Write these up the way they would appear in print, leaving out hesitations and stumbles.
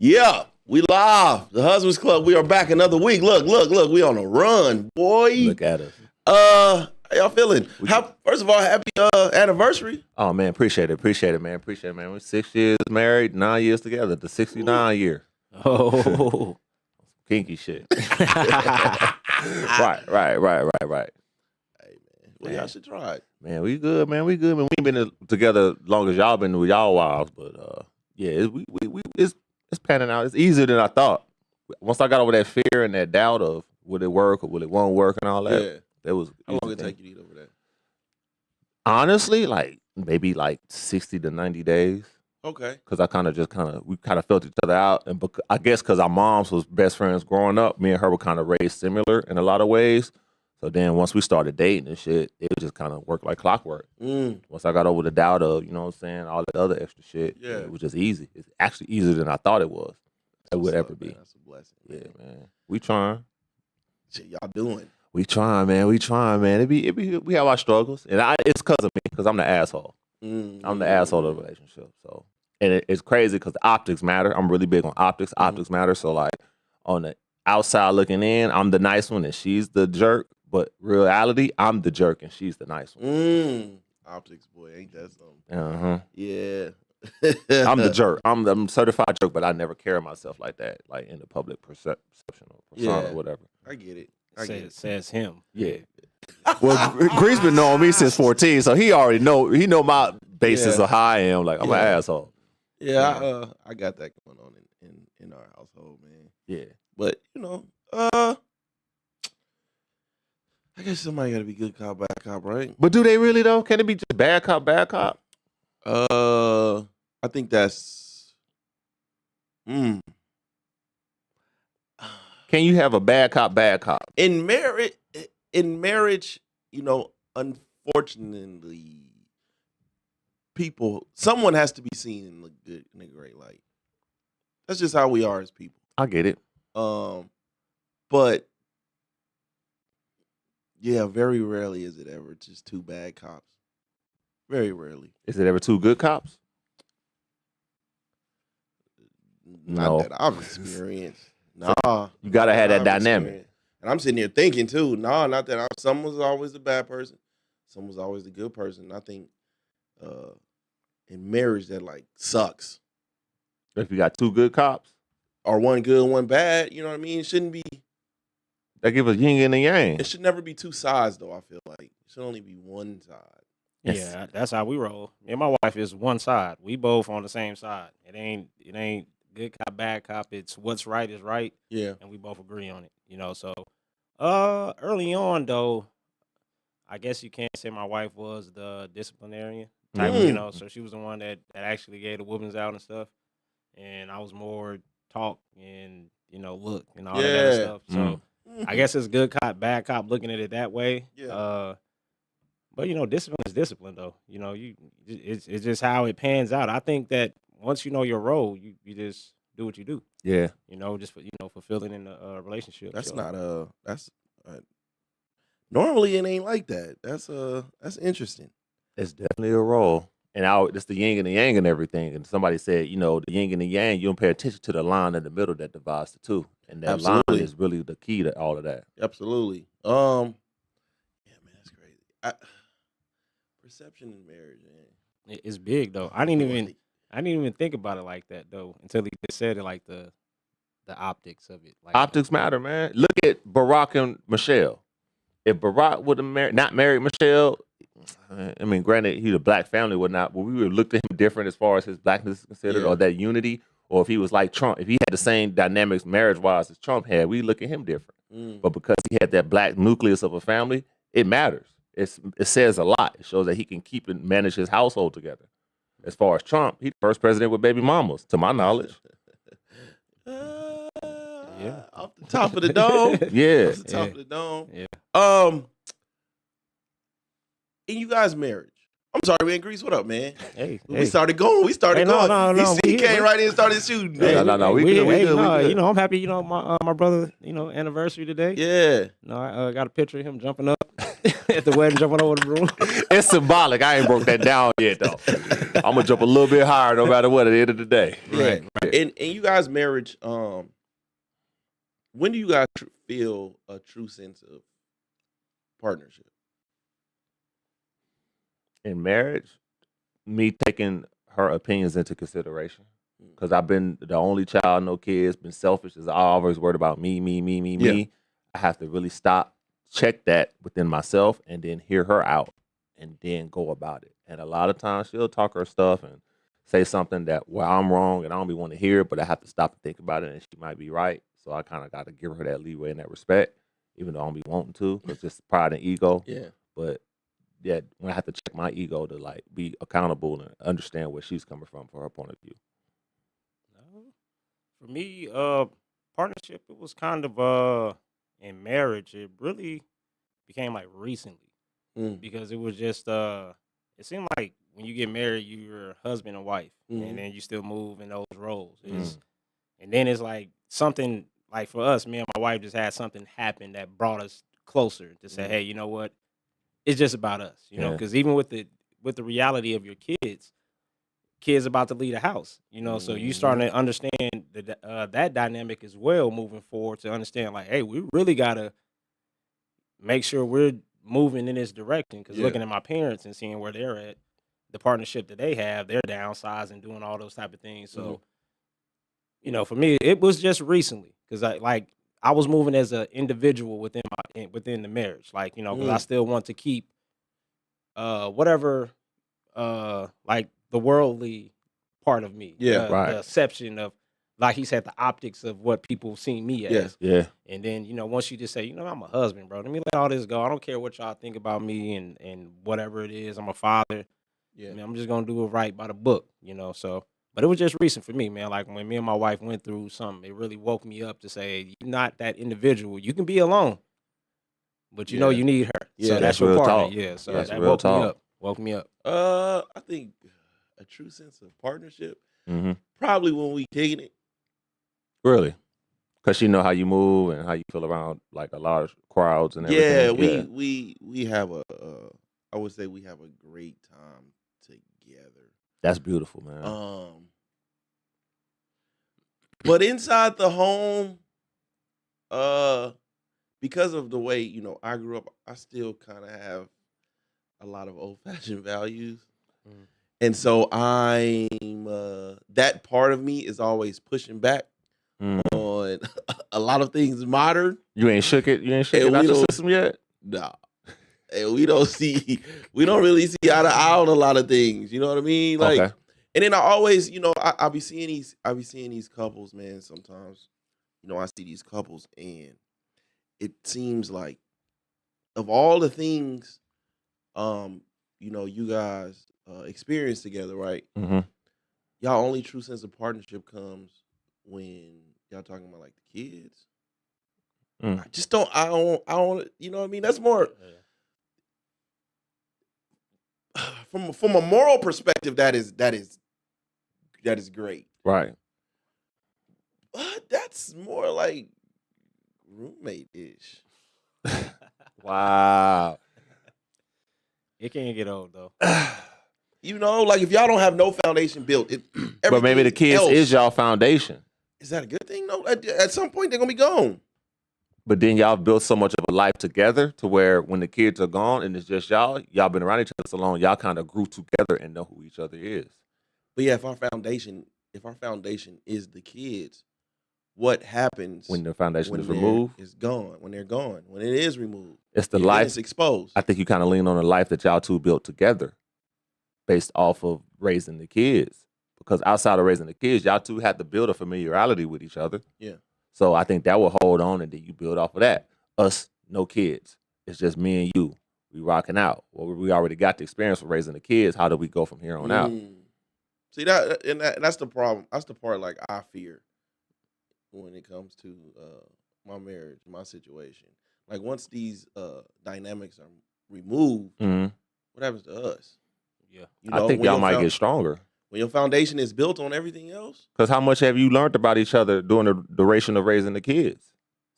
Yeah, we live. The Husbands Club. We are back another week. Look. We on a run, boy. Look at us. How y'all feeling? First of all, happy anniversary. Oh man, appreciate it, man. We're 6 years married, 9 years together. The 69 year. Oh, Kinky shit. Right. Hey man, well y'all should try it. Man, we good, man. We ain't been together long as y'all been with y'all wives, but yeah, it's panning out. It's easier than I thought. Once I got over that fear and that doubt of will it work or will it won't work and all that. Yeah. That was How long did it take you to get over that? Honestly, maybe 60 to 90 days. Okay. Because we kind of felt each other out, and I guess because our moms was best friends growing up, me and her were kind of raised similar in a lot of ways. So then once we started dating and shit, it just kind of worked like clockwork. Once I got over the doubt of, you know what I'm saying, all the other extra shit, it was just easy. It's actually easier than I thought it was. It would ever be. That's a blessing. Yeah, man. We trying. Shit, y'all doing? We trying, man. We have our struggles, and it's because of me, because I'm the asshole. I'm the asshole of the relationship. So, and it's crazy because optics matter. I'm really big on optics. Optics matter. So, on the outside looking in, I'm the nice one and she's the jerk. But reality, I'm the jerk and she's the nice one. Optics, boy, ain't that something? Yeah. I'm the jerk. I'm certified jerk, but I never carry myself like that, like in the public perception or persona or whatever. I get it. says him. Yeah. Well, Grease been knowing me since 14, so he already know. He know my basis of how I am. Like I'm an asshole. Yeah, I got that going on in our household, man. Yeah. But I guess somebody got to be good cop, bad cop, right? But do they really though? Can it be just bad cop, bad cop? I think that's. Can you have a bad cop, bad cop? In marriage, unfortunately, someone has to be seen and look good in a great light. That's just how we are as people. I get it. But yeah, very rarely is it ever just two bad cops. Very rarely. Is it ever two good cops? Not that I've experienced. Nah. You gotta have that dynamic. And I'm sitting here thinking too, not that someone's always the bad person. Someone's always the good person. I think in marriage that sucks. If you got two good cops? Or one good, one bad, you know what I mean? It shouldn't be. That give us yin and a yang. It should never be two sides though, I feel like. It should only be one side. Yes. Yeah, that's how we roll. Me and my wife is one side. We both on the same side. It ain't good cop, bad cop. It's what's right is right. Yeah. And we both agree on it. So early on though, I guess you can't say my wife was the disciplinarian type, so she was the one that actually gave the whoopings out and stuff. And I was more talk and, look and all that other stuff. So I guess it's good cop, bad cop looking at it that way. Yeah. But discipline is discipline, though. It's just how it pans out. I think that once you know your role, you just do what you do. Yeah. Just for fulfilling in a relationship. That's normally it ain't like that. That's interesting. It's definitely a role, and it's the yin and the yang and everything. And somebody said, the yin and the yang, you don't pay attention to the line in the middle that divides the two, and that line is really the key to all of that. Absolutely. Yeah, man, that's crazy. Perception in marriage, man. It's big though. I didn't even think about it like that though until he just said it, like the optics of it. Like, optics matter, man. Look at Barack and Michelle. If Barack would have not married Michelle, I mean, granted, he's a black family, whatnot, but we would look at him different as far as his blackness is considered, or that unity, or if he was like Trump, if he had the same dynamics marriage-wise as Trump had, we look at him different. But because he had that black nucleus of a family, it matters. It says a lot. It shows that he can keep and manage his household together. As far as Trump, he's the first president with baby mamas, to my knowledge. Yeah, off the top of the dome. Yeah, off the top of the dome. Yeah. In you guys' marriage. I'm sorry, man. Grease, what up, man? Hey, we started going. No. He came right in and started shooting. No. We good. I'm happy. My brother. Anniversary today. Yeah. I got a picture of him jumping up. at the wedding, jumping over the broom. It's symbolic. I ain't broke that down yet, though. I'm gonna jump a little bit higher, no matter what. At the end of the day, Right. And you guys' marriage, when do you guys feel a true sense of partnership? in marriage, me taking her opinions into consideration. Because I've been the only child, no kids, been selfish. As I always worried about me. Yeah. I have to really stop, check that within myself, and then hear her out, and then go about it. And a lot of times she'll talk her stuff and say something that I'm wrong and I don't be want to hear, but I have to stop and think about it, and she might be right. So I kind of got to give her that leeway and that respect, even though I don't be wanting to, because just pride and ego. Yeah. But yeah, when I have to check my ego to like be accountable and understand where she's coming from for her point of view. For me, partnership, it was kind of in marriage. It really became like recently because it was just it seemed like when you get married, you're husband and wife, and then you still move in those roles. And then it's like something like for us, me and my wife just had something happen that brought us closer to say, hey, you know what? It's just about us, you know, because even with the reality of your kids about to leave the house, you know, so you starting to understand that dynamic as well moving forward, to understand like, hey, we really got to make sure we're moving in this direction, because looking at my parents and seeing where they're at, the partnership that they have, they're downsizing, doing all those type of things. So, you know, for me, it was just recently, because I was moving as an individual within the marriage, like, you know, because I still want to keep whatever like the worldly part of me, right. the exception of, like he said, the optics of what people see me as. Yeah. And then, you know, once you just say, you know, I'm a husband, bro, let me let all this go. I don't care what y'all think about me and whatever it is. I'm a father. Yeah. I mean, I'm just gonna do it right by the book, you know. So, but it was just recent for me, man. Like when me and my wife went through something, it really woke me up to say, you're not that individual. You can be alone, but you know you need her. Yeah, so that's that's your real partner. talk. Yeah. So That's that real woke me talk. up. Woke me up. I think a true sense of partnership, probably when we kicking it. Really? Because she know how you move and how you feel around like a large crowds and Yeah, everything. we have I would say we have a great time together. That's beautiful, man. But inside the home, because of the way, you know, I grew up, I still kind of have a lot of old-fashioned values. And so I'm that part of me is always pushing back on a lot of things modern. You ain't shook it? You ain't shook And it out we your don't- system yet? Nah. And we don't really see eye to eye on a lot of things. You know what I mean? Like, Okay. and then I always, you know, I be seeing these couples, man. Sometimes, you know, I see these couples, and it seems like of all the things, you know, you guys experience together, right? Y'all only true sense of partnership comes when y'all talking about like the kids. I just don't. I don't. You know what I mean? That's more from a moral perspective. That is great. Right. But that's more like roommate-ish. Wow. It can't get old though. You know, like if y'all don't have no foundation built, But maybe the kids is y'all foundation. Is that a good thing? No, at some point they're gonna be gone. But then y'all built so much of a life together to where when the kids are gone and it's just y'all been around each other so long, y'all kind of grew together and know who each other is. But yeah, if our foundation is the kids, what happens When the foundation when is removed, it's gone. When they're gone, when it is removed, it's the then life. it's exposed. I think you kind of lean on the life that y'all two built together based off of raising the kids. Because outside of raising the kids, y'all two had to build a familiarity with each other. Yeah. So I think that will hold on, and then you build off of that. Us, no kids. It's just me and you. We rocking out. Well, we already got the experience of raising the kids. How do we go from here on out? See that's the problem. That's the part like I fear when it comes to my marriage, my situation. Like once these dynamics are removed, what happens to us? Yeah. You know, I think when y'all your might get stronger. when your foundation is built on everything else. Because how much have you learned about each other during the duration of raising the kids?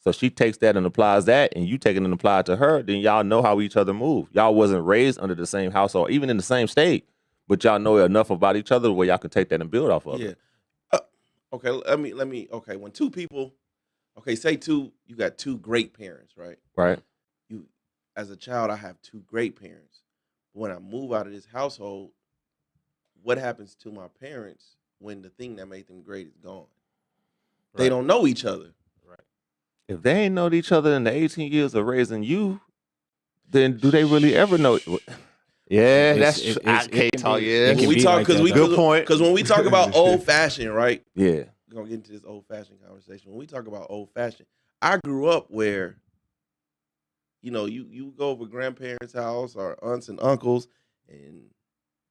So she takes that and applies that, and you take it and apply it to her, then y'all know how each other move. Y'all wasn't raised under the same household, even in the same state, but y'all know enough about each other where y'all can take that and build off of Yeah. it. Okay, let me. Okay, when two people, say two, you got two great parents, right? Right? You, as a child, I have two great parents. When I move out of this household, what happens to my parents when the thing that made them great is gone? They Right. don't know each other. Right. If they ain't known each other in the 18 years of raising you, then do they really ever know? Yeah, It's- that's it- true. it's- I it can't can talk. be- Yeah, it When can we be talk, like that, because though. Good point. when we talk about old fashioned, right? yeah. We're gonna get into this old fashioned conversation. When we talk about old fashioned, I grew up where, you go over grandparents' house or aunts and uncles, and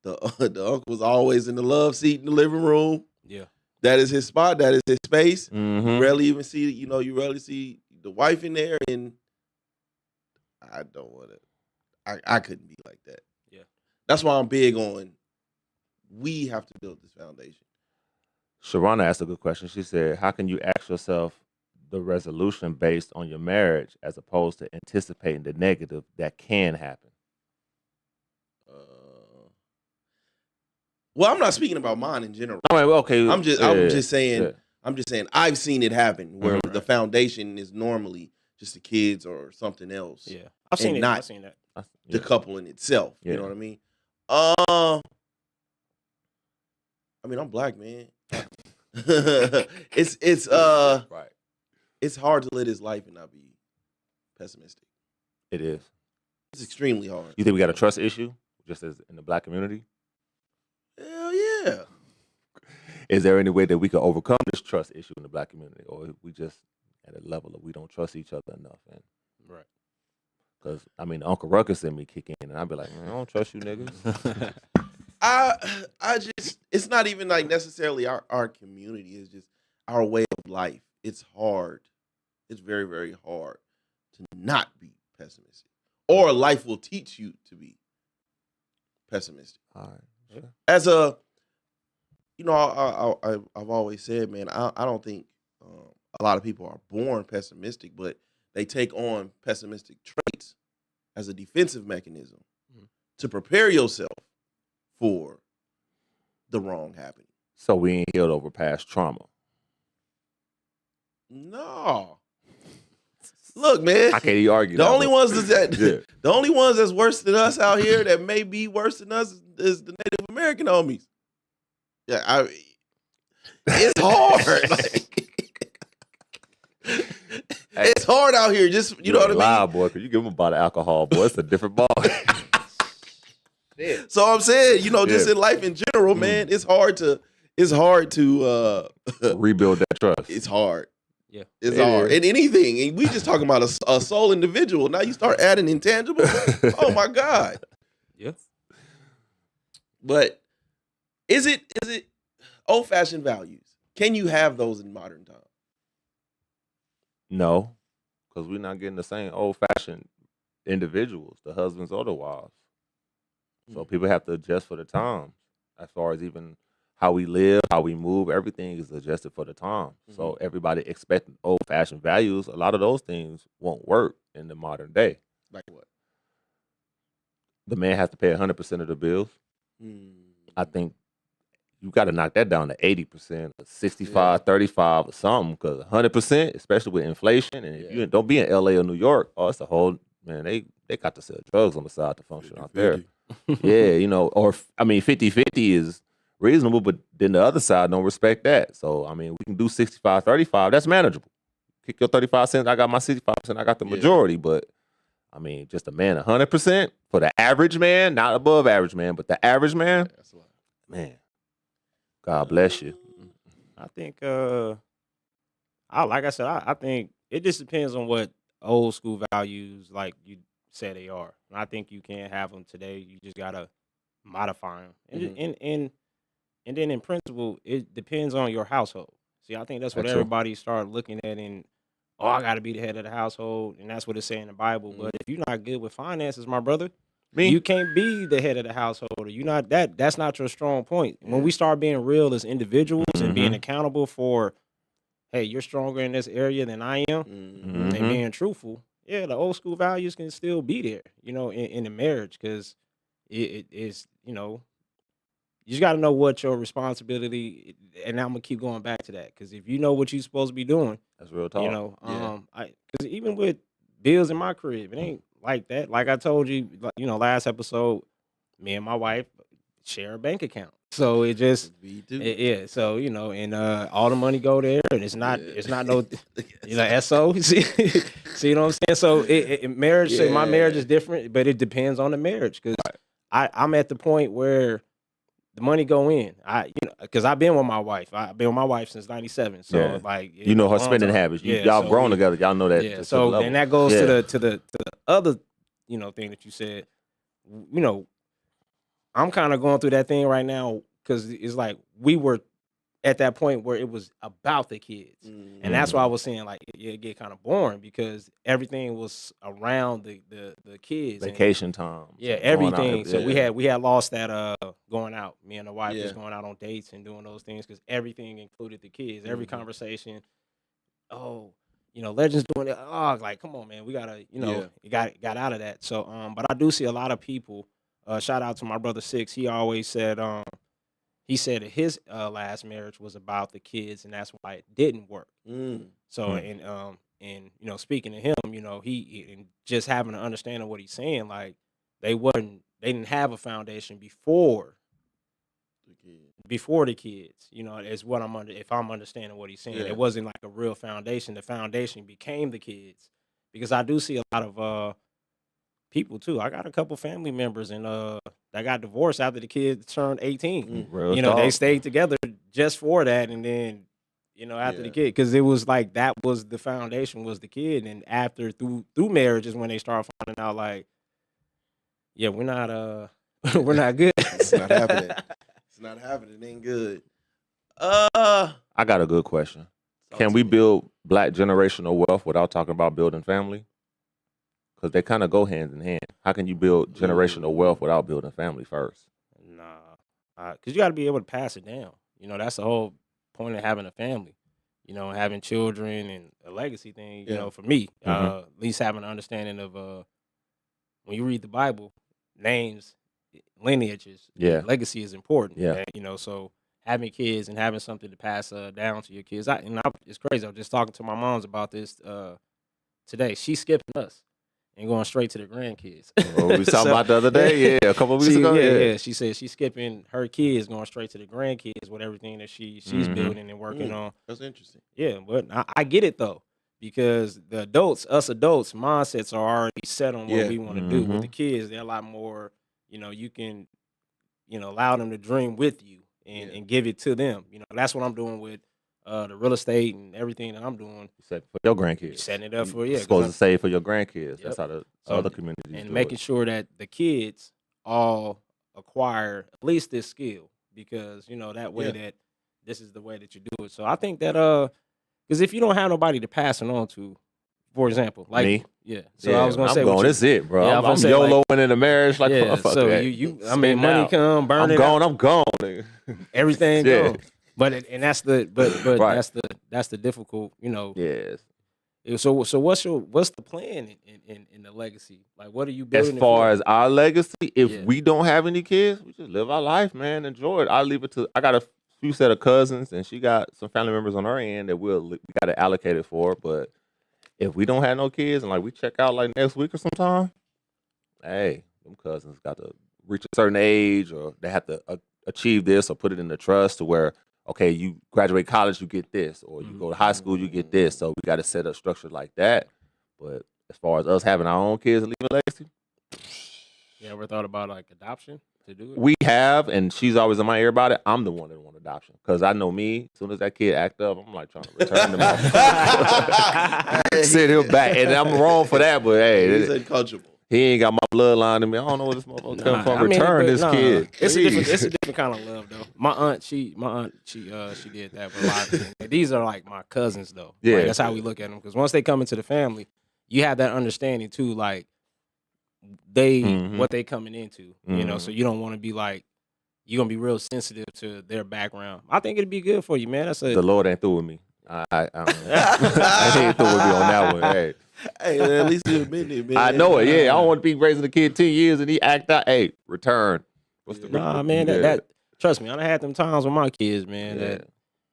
the the uncle's always in the love seat in the living room. Yeah. That is his spot. That is his space. You Mm-hmm. rarely even see, you rarely see the wife in there, and I don't want to. I couldn't be like that. Yeah. That's why I'm big on. We have to build this foundation. Sharana asked a good question. She said, "How can you ask yourself the resolution based on your marriage as opposed to anticipating the negative that can happen?" Well, I'm not speaking about mine in general. I mean, okay. I'm just saying. yeah. I'm just saying. I've seen it happen where Mhm. the foundation is normally just the kids or something else. Yeah. I've seen And it. not- I've seen that. The couple in itself. Yeah. You know what I mean? I mean, I'm black, man. it's Right. it's hard to live his life and not be pessimistic. It is. It's extremely hard. You think we got a trust issue just as in the black community? Hell yeah. Is there any way that we could overcome this trust issue in the black community, or we just at a level of we don't trust each other enough? And Right. because I mean, Uncle Ruckus and me kick in, and I'd be like, "Man, I don't trust you niggas." I just, it's not even like necessarily our community. It's just our way of life. It's hard. It's very, very hard to not be pessimistic, or life will teach you to be pessimistic. All right. Sure. As a, I've always said, man, I don't think a lot of people are born pessimistic, but they take on pessimistic traits as a defensive mechanism to prepare yourself for the wrong happening. So we ain't healed over past trauma. No. Look, man. I can't even argue. The that, only but- ones that Yeah. the only ones that's worse than us out here that may be worse than us is the Native American homies. Yeah, it's hard. It's hard out here. Just you know what I mean. Loud, boy, because you give them about alcohol, boy. It's a different ball. So I'm saying, just Yeah. in life in general, man, it's hard to Rebuild that trust. it's hard. Yeah. It's It hard. is. And anything. And we just talking about a sole individual. Now you start adding intangibles. Oh my God. Yeah. But is it old fashioned values? Can you have those in modern times? No, because we're not getting the same old fashioned individuals, the husbands or the wives. So people have to adjust for the times as far as even how we live, how we move, everything is adjusted for the time. So everybody expecting old fashioned values, a lot of those things won't work in the modern day. Like what? The man has to pay 100% of the bills. I think you got to knock that down to 80%, or 65, 35 or something, because 100%, especially with inflation, and if you don't be in LA or New York, it's a whole, man, they got to sell drugs on the side to function out there. Yeah, or, 50-50 is reasonable, but then the other side don't respect that. So, we can do 65-35. That's manageable. Kick your 35 cents. I got my 65%. I got the majority. But, just a man 100% for the average man, not above average man, but the average man, That's a lot. man, God bless you. I think, like I said, I think it just depends on what old school values, like you said, they are. And I think you can't have them today. You just gotta modify them, and then in principle, it depends on your household. See, I think that's what That's true. everybody start looking at in. Oh, I got to be the head of the household, and that's what it's saying in the Bible. But if you're not good with finances, my brother, you can't be the head of the household. Or you're not that. That's not your strong point. When we start being real as individuals and being accountable for hey, you're stronger in this area than I am, Mhm. and being truthful, yeah, the old school values can still be there, in the marriage because it is, you just got to know what your responsibility, and I'm gonna keep going back to that because if you know what you're supposed to be doing, That's real talk. Yeah. I because even with bills in my crib, it ain't like that. Like I told you, last episode, me and my wife share a bank account, so it just, We do. yeah. So and all the money go there, and it's not, Yeah. it's not no, SO. See what I'm saying? So marriage, say my marriage Yeah. is different, but it depends on the marriage because I'm at the point where the money go in. Because I've been with my wife. I've been with my wife since '97. So Yeah. like, You know her long spending time. habits. Yeah, Y'all so grown together. Y'all know that. Yeah. to the So level. and that goes Yeah. to the other thing that you said. I'm kind of going through that thing right now because it's like we were at that point where it was about the kids. And that's why I was saying like it get kind of boring because everything was around the kids. Vacation time. Yeah, going out everything. So yeah. we had lost that going out. Me and the wife Yeah. just going out on dates and doing those things because everything included the kids. Every Mhm. conversation, oh, Legends doing it. Oh, like come on, man, we gotta, Yeah. it got out of that. So but I do see a lot of people. Shout out to my brother Six. He always said he said that his last marriage was about the kids and that's why it didn't work. Mm. So and speaking to him, and just having an understanding of what he's saying, like they didn't have a foundation before The kid. the kids, is what if I'm understanding what he's saying. Yeah. It wasn't like a real foundation. The foundation became the kids. Because I do see a lot of people too. I got a couple family members and that got divorced after the kids turned 18. Real They talk. stayed together just for that, and then after the Yeah. kid, because it was like that was the foundation was the kid, and after through marriage is when they start finding out like, yeah, we're not we're not good. It's not happening. It's not happening. It ain't good. Talk I got a good question. Can to we me. build black generational wealth without talking about building family? Because they kind of go hand in hand. How can you build generational wealth without building family first? Nah, because you got to be able to pass it down. That's the whole point of having a family. Having children and a legacy thing. Yeah. For me, Mhm. at least having an understanding of when you read the Bible, names, lineages, Yeah. legacy is important. Yeah. And, so having kids and having something to pass down to your kids. It's crazy. I was just talking to my moms about this today. She's skipping us and going straight to the grandkids. What we was talking So- about the other day? Yeah, a couple of weeks ago. Yeah. She said she's skipping her kids, going straight to the grandkids with everything that she's Mhm. building and working Mm. on. That's interesting. Yeah, but I get it though, because the us adults, mindsets are already set on what Yeah. we want to do. With Mhm. the kids, they're a lot more. You can, allow them to dream with you and, Yeah. and give it to them. That's what I'm doing with the real estate and everything that I'm doing. You said for your grandkids. Setting it up for You're 'cause supposed I'm- to save for your grandkids. Yep. That's how the So- other communities and do making it. sure that the kids all acquire at least this skill, because that way Yeah. that this is the way that you do it. So I think that because if you don't have nobody to pass it on to, for example, like Me? yeah. So I was gonna I'm say, going. with you- This it, bro. Yeah, I I'm, was I'm gonna say, like- YOLOing in a marriage like yeah. motherfucker. So Hey, you spend it money out. come, burn I'm it gone. out, I'm gone. nigga. everything Yeah. gone. But and that's the but Right. that's the difficult, Yes. So what's the plan in the legacy? Like, what are you As building? it far for? as our legacy, if Yeah. we don't have any kids, we just live our life, man. Enjoy it. I leave it to. I got a few set of cousins, and she got some family members on her end that we got to allocate it for. But if we don't have no kids and like we check out like next week or sometime, hey, them cousins got to reach a certain age, or they have to achieve this or put it in the trust to where, okay, you graduate college, you get this, or you go to high school, you get this. So we got to set up structure like that. But as far as us having our own kids and leaving legacy, You ever thought about like adoption to do it? we have, and she's always in my ear about it. I'm the one that want adoption because I know me. As soon as that kid act up, I'm like trying to return them. Send him back, and I'm wrong for that. But hey, He's uncomfortable. he ain't got my bloodline in me. I don't know where this motherfucker come Nah, from. I mean, Return but this nah, kid. It's please. a different kind of love though. My aunt, she did that for a lot of things. These are like my cousins though. Yeah. Like, that's how we look at them, because once they come into the family, you have that understanding too. Like Mhm. what they coming into, Mhm. So you don't want to be like, you're gonna be real sensitive to their background. I think it'd be good for you, man. The Lord ain't through with me. I ain't through with me on that one. Hey, Hey, man, at least you admit it, man. I know it. Yeah, I don't want to be raising a kid 10 years and he act out. Hey, return. What's the Nah, man, yeah. that trust me, I done had them times with my kids, man. Yeah. That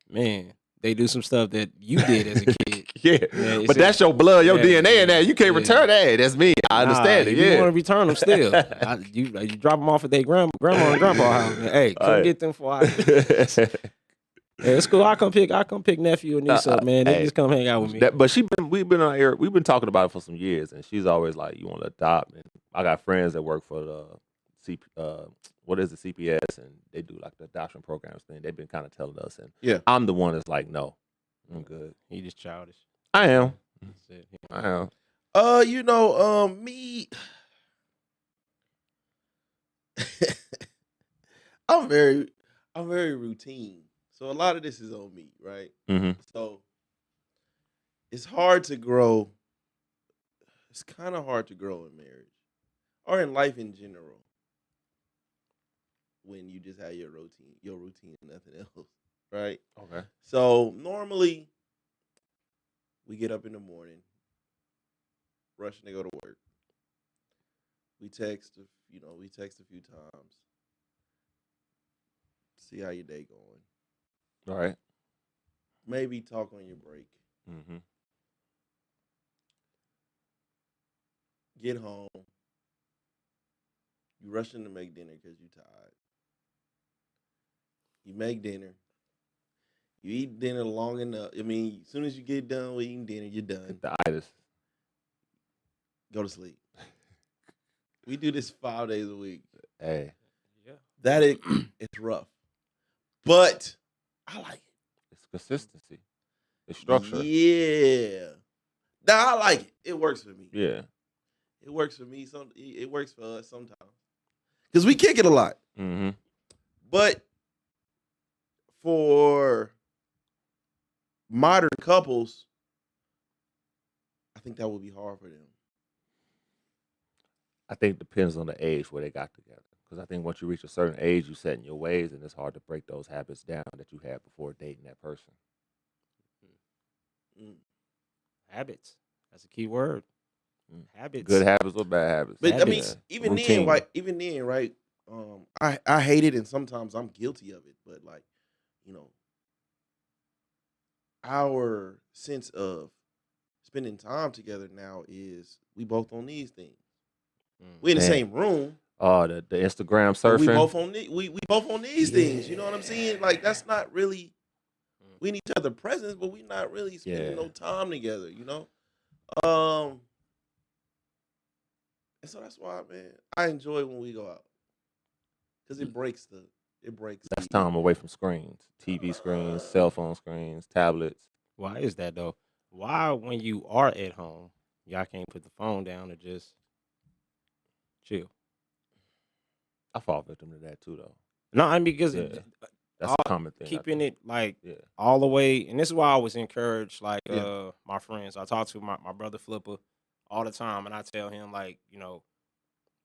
man, they do some stuff that you did as a kid. Yeah, Yeah, but that's your blood, your yeah, DNA in that. You can't yeah. return that. Hey, that's me. I understand it. You Yeah. want to return them still. You drop them off at their grandma and grandpa house. Hey, come Right. get them for I. Yeah, it's cool. I come pick nephew and niece up, man. They hey, just come hang out with me. But we've been on here. We've been talking about it for some years, and she's always like, "You want to adopt?" And I got friends that work for the what is the CPS, and they do like the adoption programs thing. They've been kind of telling us, and Yeah. I'm the one that's like, "No, I'm good." He just childish. I am. That's it. I am. Me. I'm very routine. So a lot of this is on me, right? Mm-hmm. So it's hard to grow. It's kind of hard to grow in marriage or in life in general when you just have your routine and nothing else, right? Okay. So normally we get up in the morning, rushing to go to work. We text, we text a few times. See how your day going. All right. Maybe talk on your break. Mm-hmm. Get home. You rushing to make dinner because you're tired. You make dinner. You eat dinner long enough. I mean, as soon as you get done with eating dinner, you're done. The itis. Go to sleep. We do this 5 days a week. Hey, That it's rough. But I like it. it's consistency. It's structure. Yeah. Nah, I like it. It works for me. Yeah. It works for me. It works for us sometimes. Because we kick it a lot. Mm-hmm. But for modern couples, I think that would be hard for them. I think it depends on the age where they got together. Because I think once you reach a certain age, you set in your ways, and it's hard to break those habits down that you had before dating that person. Habits. That's a key word. Habits. Good habits or bad habits. But I mean, Habits. even Routine. then, right? I hate it, and sometimes I'm guilty of it. But like, our sense of spending time together now is we both on these things. We in the Man. same room. Oh, the Instagram but surfing. We both on we both on these things. You know what I'm saying? Like that's not really. We need each other presence, but we not really spending no time together. And so that's why, man, I enjoy when we go out because it breaks. That's time away from screens, TV screens, cell phone screens, tablets. Why is that though? Why when you are at home, y'all can't put the phone down and just chill? I fall victim to that too, though. No, I mean because Yeah. That's a common thing. I keeping think. it like Yeah. all the way, and this is why I always encourage like Yeah. my friends. I talk to my brother Flipper all the time, and I tell him like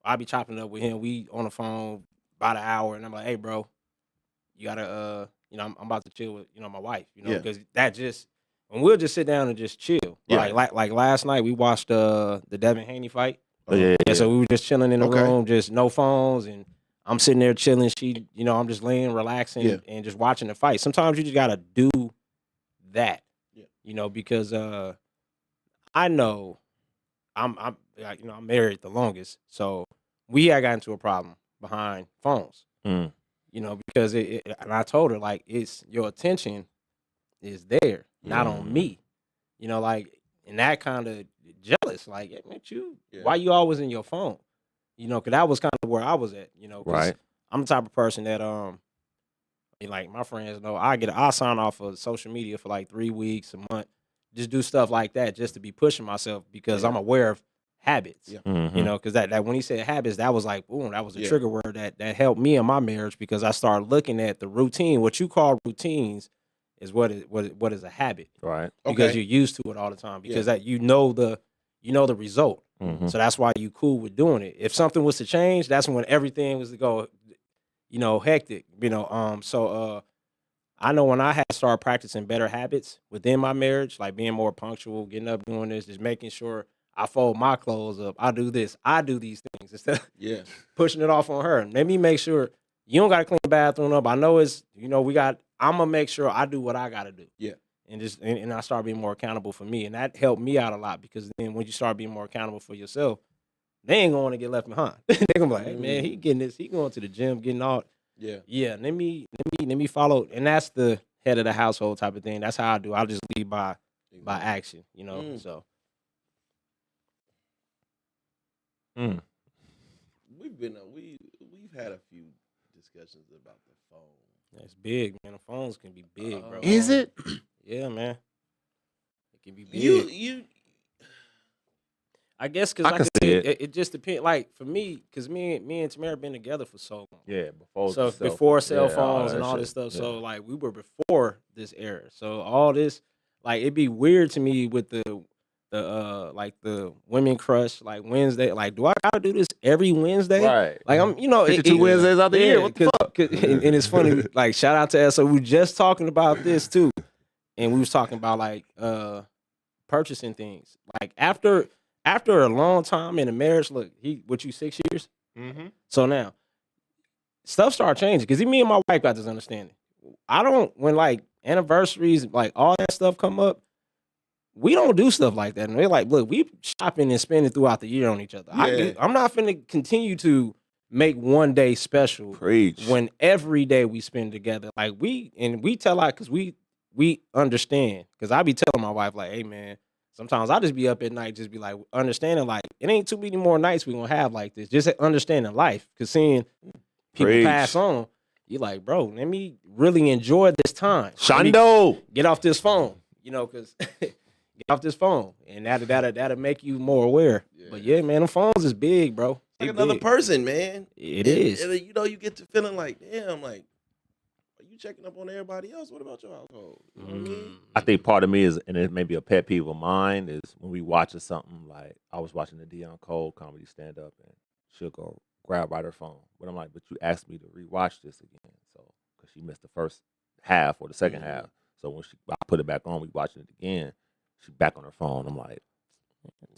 I be chopping it up with him. We on the phone about an hour, and I'm like, hey, bro, you gotta I'm about to chill with my wife, Yeah. because that just and we'll just sit down and just chill. Yeah. Like last night we watched the Devin Haney fight. Oh, yeah. Yeah, so we were just chilling in the Okay. room, just no phones, and I'm sitting there chilling. She, I'm just laying, relaxing, Yeah. and just watching the fight. Sometimes you just gotta do that, Yeah. because I know I'm married the longest, so we had gotten into a problem behind phones, Mm. because and I told her like it's your attention is there, not on me, and that kind of jealous, like, hey, man, why you always in your phone, because that was kind of where I was at, 'cause Right. I'm the type of person that like my friends know I'll sign off of social media for like 3 weeks, a month, just do stuff like that just to be pushing myself because Yeah. I'm aware of habits. Yeah. Mhm. Because that when he said habits, that was like, boom, that was a Yeah. trigger word that helped me in my marriage because I started looking at the routine. What you call routines is what is a habit Right. because Okay. you're used to it all the time because that you know the result. Mhm. So that's why you cool with doing it. If something was to change, that's when everything was to go, hectic. So I know when I had started practicing better habits within my marriage, like being more punctual, getting up, doing this, just making sure I fold my clothes up. I do this. I do these things instead of Yeah. pushing it off on her. Let me make sure you don't got to clean the bathroom up. I know it's, I'm going to make sure I do what I got to do. Yeah. And I start being more accountable for me. And that helped me out a lot because then when you start being more accountable for yourself, they ain't going to get left behind. They're going to be like, hey, man, he getting this. He going to the gym, getting all. Yeah. Yeah, let me follow. And that's the head of the household type of thing. That's how I do. I'll just lead by action, so. We've had a few discussions about the phone. It's big, man. The phones can be big, bro. Is it? Yeah, man. It can be big. You I guess because I can see it just depends. Like for me, because me and Tamara been together for so long. Yeah, before cell phones and all shit. this stuff. Yeah. So like we were before this era. So all this, like it'd be weird to me with the like the women crush, like Wednesday. Like, do I gotta do this every Wednesday? Right. Like I'm, 52 Wednesdays out the year. What the fuck? And it's funny. Like shout out to us. So we were just talking about this too, and we was talking about like purchasing things. Like after a long time in a marriage, look, he with you 6 years. Mm-hmm. So now stuff started changing because me and my wife got this understanding. I don't, when like anniversaries, like all that stuff come up, we don't do stuff like that. And they're like, look, we shopping and spending throughout the year on each other. Yeah. I'm not finna continue to make one day special Preach. when every day we spend together. Like we tell her, because we understand. Because I be telling my wife, like, hey man, sometimes I just be up at night, just be like, understanding, like, it ain't too many more nights we gonna have like this. Just understanding life. Because seeing people Preach. pass on, you like, bro, let me really enjoy this time. Shondo. Get off this phone, because get off this phone. And that'll make you more aware. Yeah. But yeah, man, the phones is big, bro. like They another big. person, man. It And- is. and, you get to feeling like, damn, like, are you checking up on everybody else? What about your household? You know what I mean? I think part of me is, and it may be a pet peeve of mine, is when we watching something like I was watching the Deion Cole comedy stand up, and she'll go grab right her phone, but I'm like, but you asked me to rewatch this again, so because she missed the first half or the second half, so when I put it back on, we watching it again, she back on her phone. I'm like,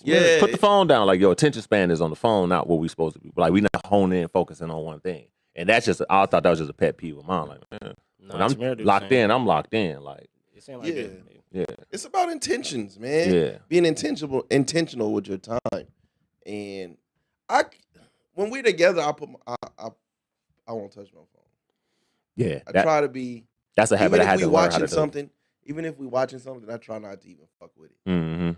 Yeah. put the phone down. Like your attention span is on the phone, not what we supposed to be. Like we not honing in, focusing on one thing, and that's just I thought that was just a pet peeve of mine. Like, man, when I'm locked in, I'm locked in. Like, It seemed like Yeah. yeah, It's about intentions, man. yeah, Being intentional with your time. And when we're together, I won't touch my phone. yeah. I try to be, That's a habit even I had if to we learn how to watching do. something, I try not to even fuck with it. Mm-hmm.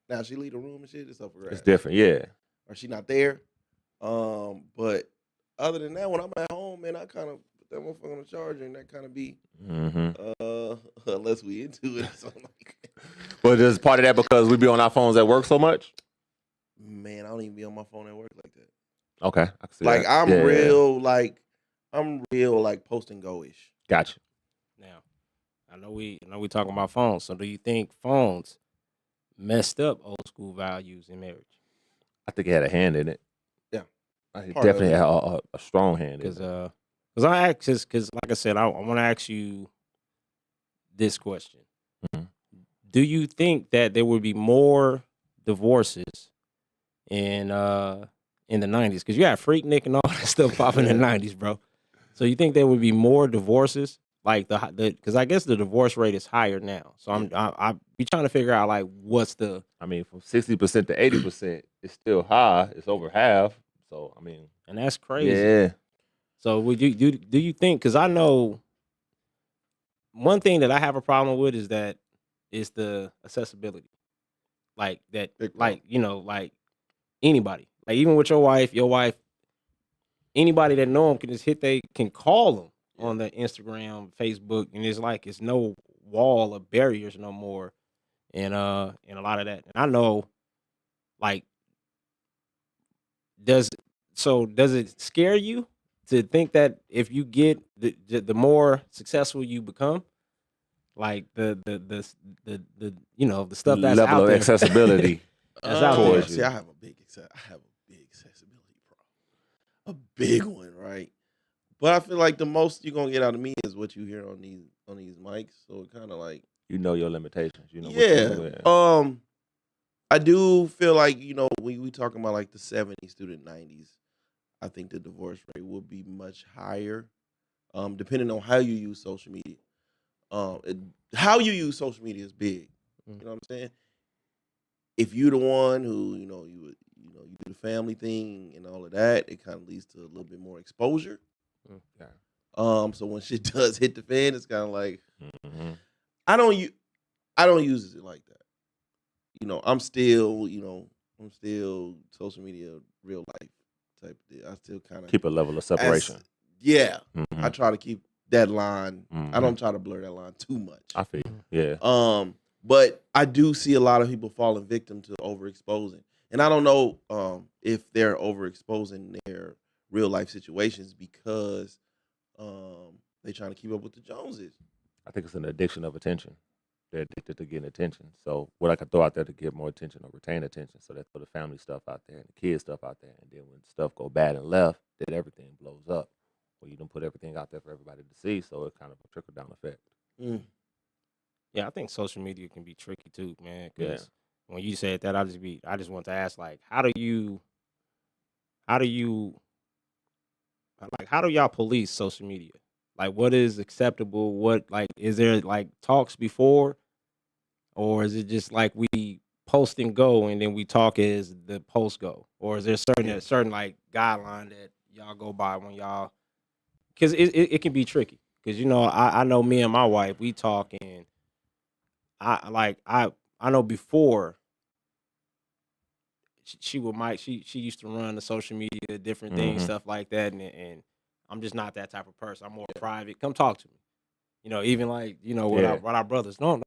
Now she leave the room and shit, it's up for grabs. It's different, yeah. Or she not there. But other than that, when I'm at home, man, I kind of put that motherfucker on the charger, and that kind of be Mm-hmm. unless we into it or something like that. But is part of that because we be on our phones at work so much? Man, I don't even be on my phone at work like that. Okay, I can see Like that. I'm Yeah, real like post and go ish. Gotcha. Now, I know we talking about phones. So do you think phones messed up old school values in marriage? I think it had a hand in it. Yeah. It Part of definitely it. had a strong hand in Because it. because like I said, I want to ask you this question: Mhm. Do you think that there would be more divorces in the '90s? Because you had Freaknik and all that stuff popping in the '90s, bro. So you think there would be more divorces? Like the because I guess the divorce rate is higher now. So I be trying to figure out like what's the I mean, from 60% to 80%, it's still high. It's over half. So I mean, and that's crazy. yeah. So would you do you think? Because I know one thing that I have a problem with is the accessibility, like that, Big like like anybody, like even with your wife, anybody that know them can just can call them on the Instagram, Facebook, and it's no wall of barriers no more, and a lot of that. And I know, like, does it scare you to think that if you get the more successful you become, like the stuff that's level out of there, accessibility. That's out there. towards See, I have a big accessibility problem. A big one, right? But I feel like the most you're gonna get out of me is what you hear on these mics. So it kind of like, You know your limitations. You know what yeah. you do. I do feel like, when we talking about like the 70s through the 90s, I think the divorce rate will be much higher, depending on how you use social media. How you use social media is big. Mm. You know what I'm saying? If you're the one who, you do the family thing and all of that, it kind of leads to a little bit more exposure. Yeah. So when shit does hit the fan, it's kind of like, Mm-hmm. I don't use it like that. I'm still social media real life type of deal. I still kind of Keep a level of separation. yeah. Mhm. I try to keep that line. I Mhm. don't try to blur that line too much. I feel you. Yeah. But I do see a lot of people falling victim to overexposing. And I don't know if they're overexposing their real life situations because they're trying to keep up with the Joneses. I think it's an addiction of attention. They're addicted to getting attention. So what I could throw out there to get more attention or retain attention. So they throw the family stuff out there and the kids stuff out there. And then when stuff go bad and left, then everything blows up. Well, you don't put everything out there for everybody to see. So it's kind of a trickle down effect. Mm. Yeah, I think social media can be tricky too, man. Yeah. Because when you said that, I just want to ask, like, how do y'all police social media? Like, what is acceptable? What, like, is there like talks before, or is it just like we post and go, and then we talk as the post go, or is there Yeah. a certain like guideline that y'all go by when y'all? Because it can be tricky. Because I know me and my wife, we talk, and I know before she used to run the social media, different things, Mhm. stuff like that, and I'm just not that type of person. I'm more private. Come talk to me. Even like with Yeah. our brothers. Don't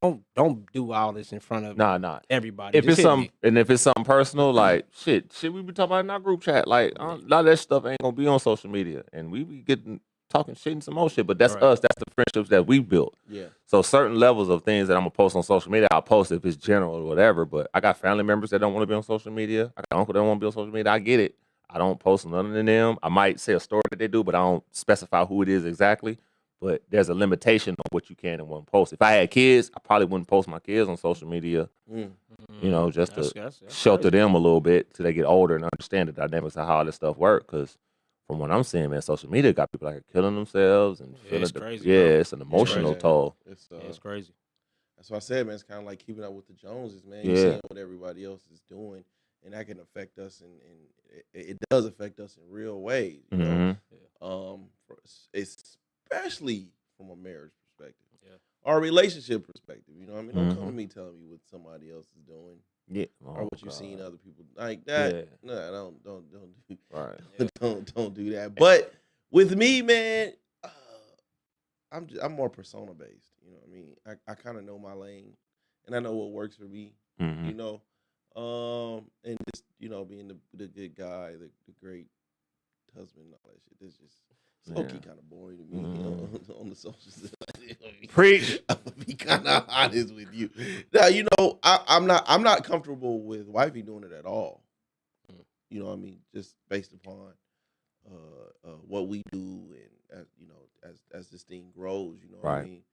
do all this in front of Nah. everybody. If Just it's hit me. if it's something personal, like shit we be talking about in our group chat. Like a lot of that stuff ain't gonna be on social media, and we be getting talking shit and some more shit. But that's Right. us. That's the friendships that we built. Yeah. So certain levels of things that I'm gonna post on social media, I'll post if it's general or whatever. But I got family members that don't want to be on social media. I got uncle that don't want to be on social media. I get it. I don't post none of them. I might say a story that they do, but I don't specify who it is exactly. But there's a limitation on what you can and won't post. If I had kids, I probably wouldn't post my kids on social media. Mm. Just to That's shelter crazy. them a little bit till they get older and understand the dynamics of how all this stuff works. Because from what I'm seeing, man, social media got people like killing themselves and Yeah, feeling it's crazy, yeah, bro. it's an emotional crazy. toll. It's crazy. That's what I said, man. It's kind of like keeping up with the Joneses, man. Yeah. You seeing what everybody else is doing, and that can affect us, and it does affect us in real ways. Mhm. Especially from a marriage perspective, Yeah. or a relationship perspective. You know what I mean? Don't come to Mhm. me telling me what somebody else is doing Yeah. or Oh, what you're seeing God. other people like that. Yeah. No, don't do Right. don't do that. But with me, man, I'm more persona based. You know what I mean? I kind of know my lane, and I know what works for me. Mhm. You know, and just being the good guy, the great husband, and all that shit. It's just low key Yeah. kind of boring to me on the social side. Preach. I'm gonna be kind of honest with you. Now, I'm not comfortable with wifey doing it at all. You know what I mean? Just based upon what we do, and as this thing grows, you know what I Right. mean.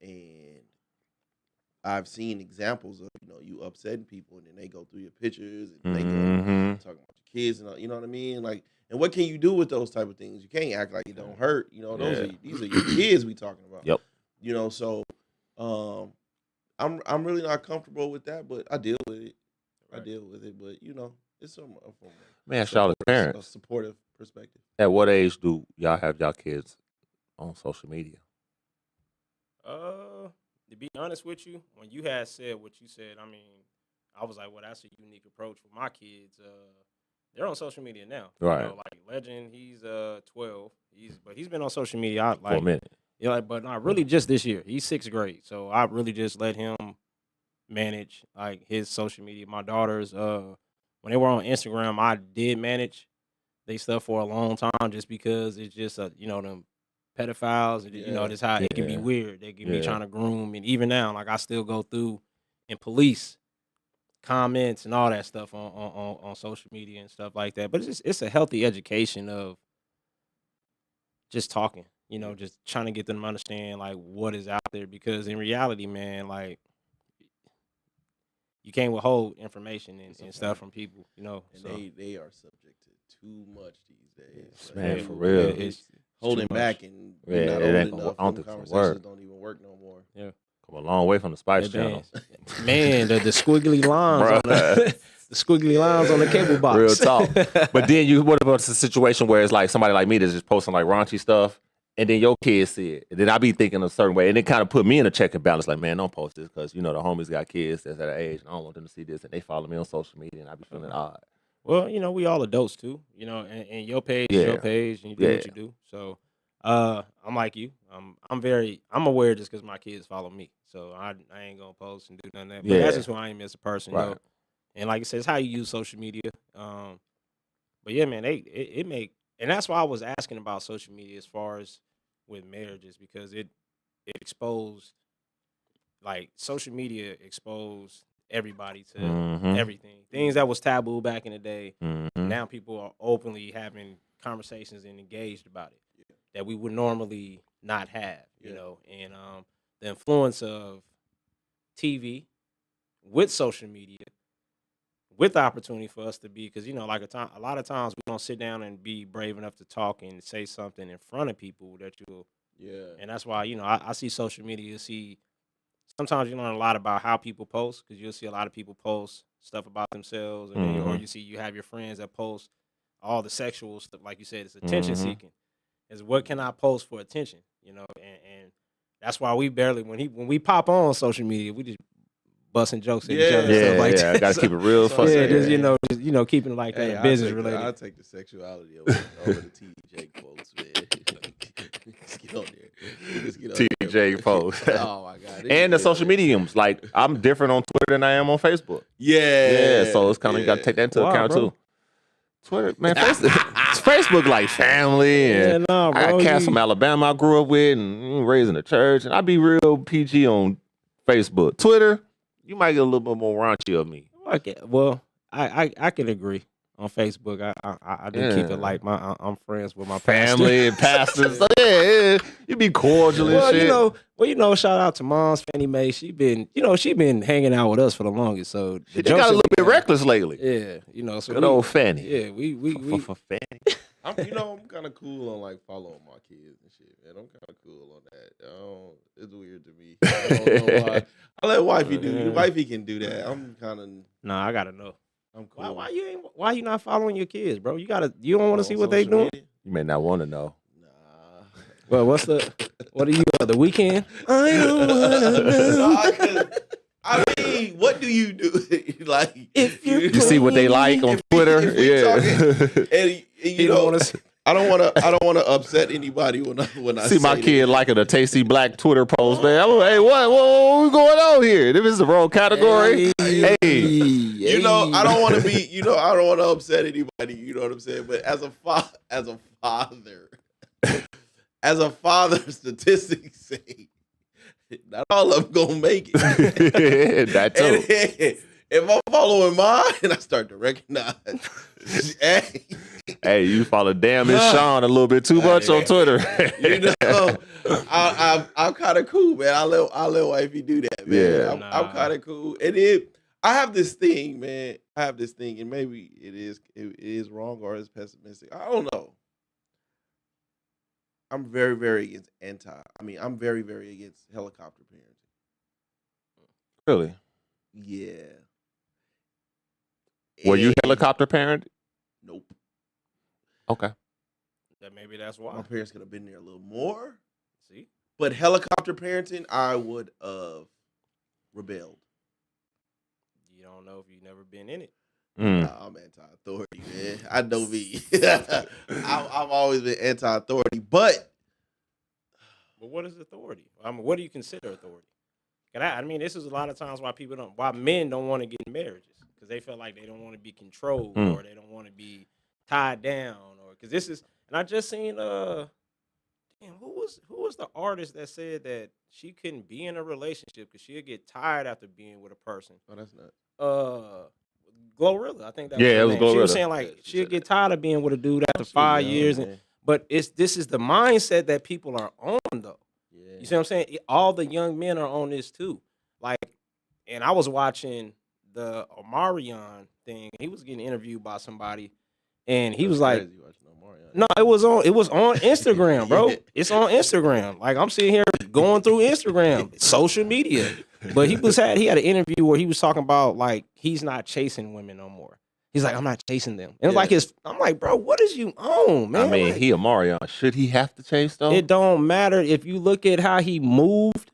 And I've seen examples of you upsetting people, and then they go through your pictures and they go Mhm. talking about your kids, and you know what I mean. Like, and what can you do with those type of things? You can't act like it don't hurt. Yeah. These are your kids we talking about. Yep. So I'm really not comfortable with that, but I deal with it. I Right. deal with it, but it's from Man, shout out to a parents. supportive perspective. At what age do y'all have y'all kids on social media? To be honest with you, when you had said what you said, I mean, I was like, well, that's a unique approach for my kids. They're on social media now. Right. Like Legend, he's 12. He's been on social media For a minute. but not really just this year. He's 6th grade, so I really just let him manage like his social media. My daughters, when they were on Instagram, I did manage they stuff for a long time just because it's just them pedophiles and just how it can be Yeah. weird. They can be Yeah. trying to groom, and even now, like I still go through and police comments and all that stuff on social media and stuff like that. But it's a healthy education of just talking, just trying to get them to understand like what is out there because in reality, man, like you can't withhold information It's a and stuff fact. from people, And So they are subject to too much these days. Man, yeah, for Too real. much. it's holding too back much. and Yeah, you're not it old ain't gonna enough. I don't Them think it's gonna conversations work. don't even work no more. Yeah. Come a long way from the Spice It Channel. does. Man, the squiggly lines on the, the squiggly lines on the cable box. Real talk. But then what about the situation where it's like somebody like me that's just posting like raunchy stuff, and then your kids see it, and then I be thinking a certain way, and it kind of put me in a check and balance. Like, man, don't post this because the homies got kids that's at an age, and I don't want them to see this, and they follow me on social media, and I be feeling odd. Well, we all adults too, and your page is Yeah. your page, and you do Yeah. what you do. So, I'm like you. I'm aware just because my kids follow me, so I ain't gonna post and do none of that. But Yeah. that's just who I am as a person, Right. though. And like I said, it's how you use social media. But yeah, man, it make, and that's why I was asking about social media as far as with marriages because it exposed, like social media exposed everybody to Mhm. everything. Things that was taboo back in the day. Mhm. Now people are openly having conversations and engaged about it that we would normally not have, and the influence of TV with social media with the opportunity for us to be, because like a lot of times we don't sit down and be brave enough to talk and say something in front of people that you, Yeah. and that's why I see social media. You see, sometimes you learn a lot about how people post because you'll see a lot of people post stuff about themselves, and then or Mhm. you see you have your friends that post all the sexual stuff, like you said, it's attention Mhm. seeking. Is what can I post for attention, and that's why we barely when we pop on social media, we just busting jokes at each other and Yeah, stuff like yeah. I that. gotta So, keep it real That's what I'm yeah, fucking. saying. just keeping it like that, Hey, business I related. take the sexuality over the TJ quotes, man. Just get on there. Just get on there, TJ man. post. Oh my god. And the social mediums. Like, I'm different on Twitter than I am on Facebook. Yeah. Yeah, so it's kind of, you got to take that into Why, account, bro? too. Twitter, man, Facebook like family. And nah, I got bro, cats from Alabama I grew up with and raised in the church. And I be real PG on Facebook. Twitter, you might get a little bit more raunchy of me. Okay, well, I can agree. On Facebook, I do keep Yeah. it like I'm friends with my pastor. Family and pastors. So, yeah, you be cordial and Well, shit. shout out to Mom's Fannie Mae. She been hanging out with us for the longest. So the They jokes got a that little we bit got- reckless lately. Yeah, so Good old Fanny. Yeah, we For Fanny. I'm kind of cool on like following my kids and shit, man. I'm kind of cool on that. It's weird to me. I don't know why. I let wifey do. Wifey can do that. I'm kind of. Nah, I gotta know. I'm cool. Why you not following your kids, bro? You don't want to see what they social doing? media? You may not want to know. Nah. Well, what are you the weekend? I don't wanna know. I mean, what do you do? Like, If you're You see what they like on Twitter? if we talking- and You don't wanna see- I don't want to upset anybody when I See my say kid that. liking a Tasty Black Twitter post, man. I'm like, hey, what going on here? If it's the wrong category, hey. I don't want to be, I don't want to upset anybody. You know what I'm saying? But as a father, statistics say not all of them gonna make it. That too. And if I'm following mine, and I start to recognize, hey, Hey, you follow Damn It's Sean a little bit too much on Twitter. I'm kind of cool, man. I let wifey do that, man. Yeah. I'm kind of cool, and I have this thing, man. And maybe it is wrong or it's pessimistic. I don't know. I'm very, very against I'm very, very against helicopter parenting. Really? Yeah. Were you And- helicopter parent? Nope. Okay. Maybe that's My why. parents could have been there a little more. See, But helicopter parenting, I would have rebelled. you don't know if you've never been in it. I'm anti-authority, man. I know me. I've always been anti-authority, but But what is authority? I mean, what do you consider authority? And this is a lot of times why men don't want to get in marriages because they feel like they don't want to be controlled or they don't want to be tied down or because this is. And I just seen who was the artist that said that she couldn't be in a relationship because she'll get tired after being with a person. oh, that's not. Glorilla, I think that Yeah, it was her name. She was Glorilla. saying like Yeah, she she'll said get that. tired of being with a dude after She was 5 young, years, man. But this is the mindset that people are on though. Yeah. You see what I'm saying? All the young men are on this too. Like, and I was watching the Omarion thing. He was getting interviewed by somebody, and he was like, "No, it was on Instagram, bro. Yeah. It's on Instagram. Like I'm sitting here going through Instagram, social media." But he had an interview where he was talking about like he's not chasing women no more. He's like, I'm not chasing them. And it's like I'm like, bro, what is you on, man? I mean, Like, he Omarion. Should he have to chase though? it don't matter if you look at how he moved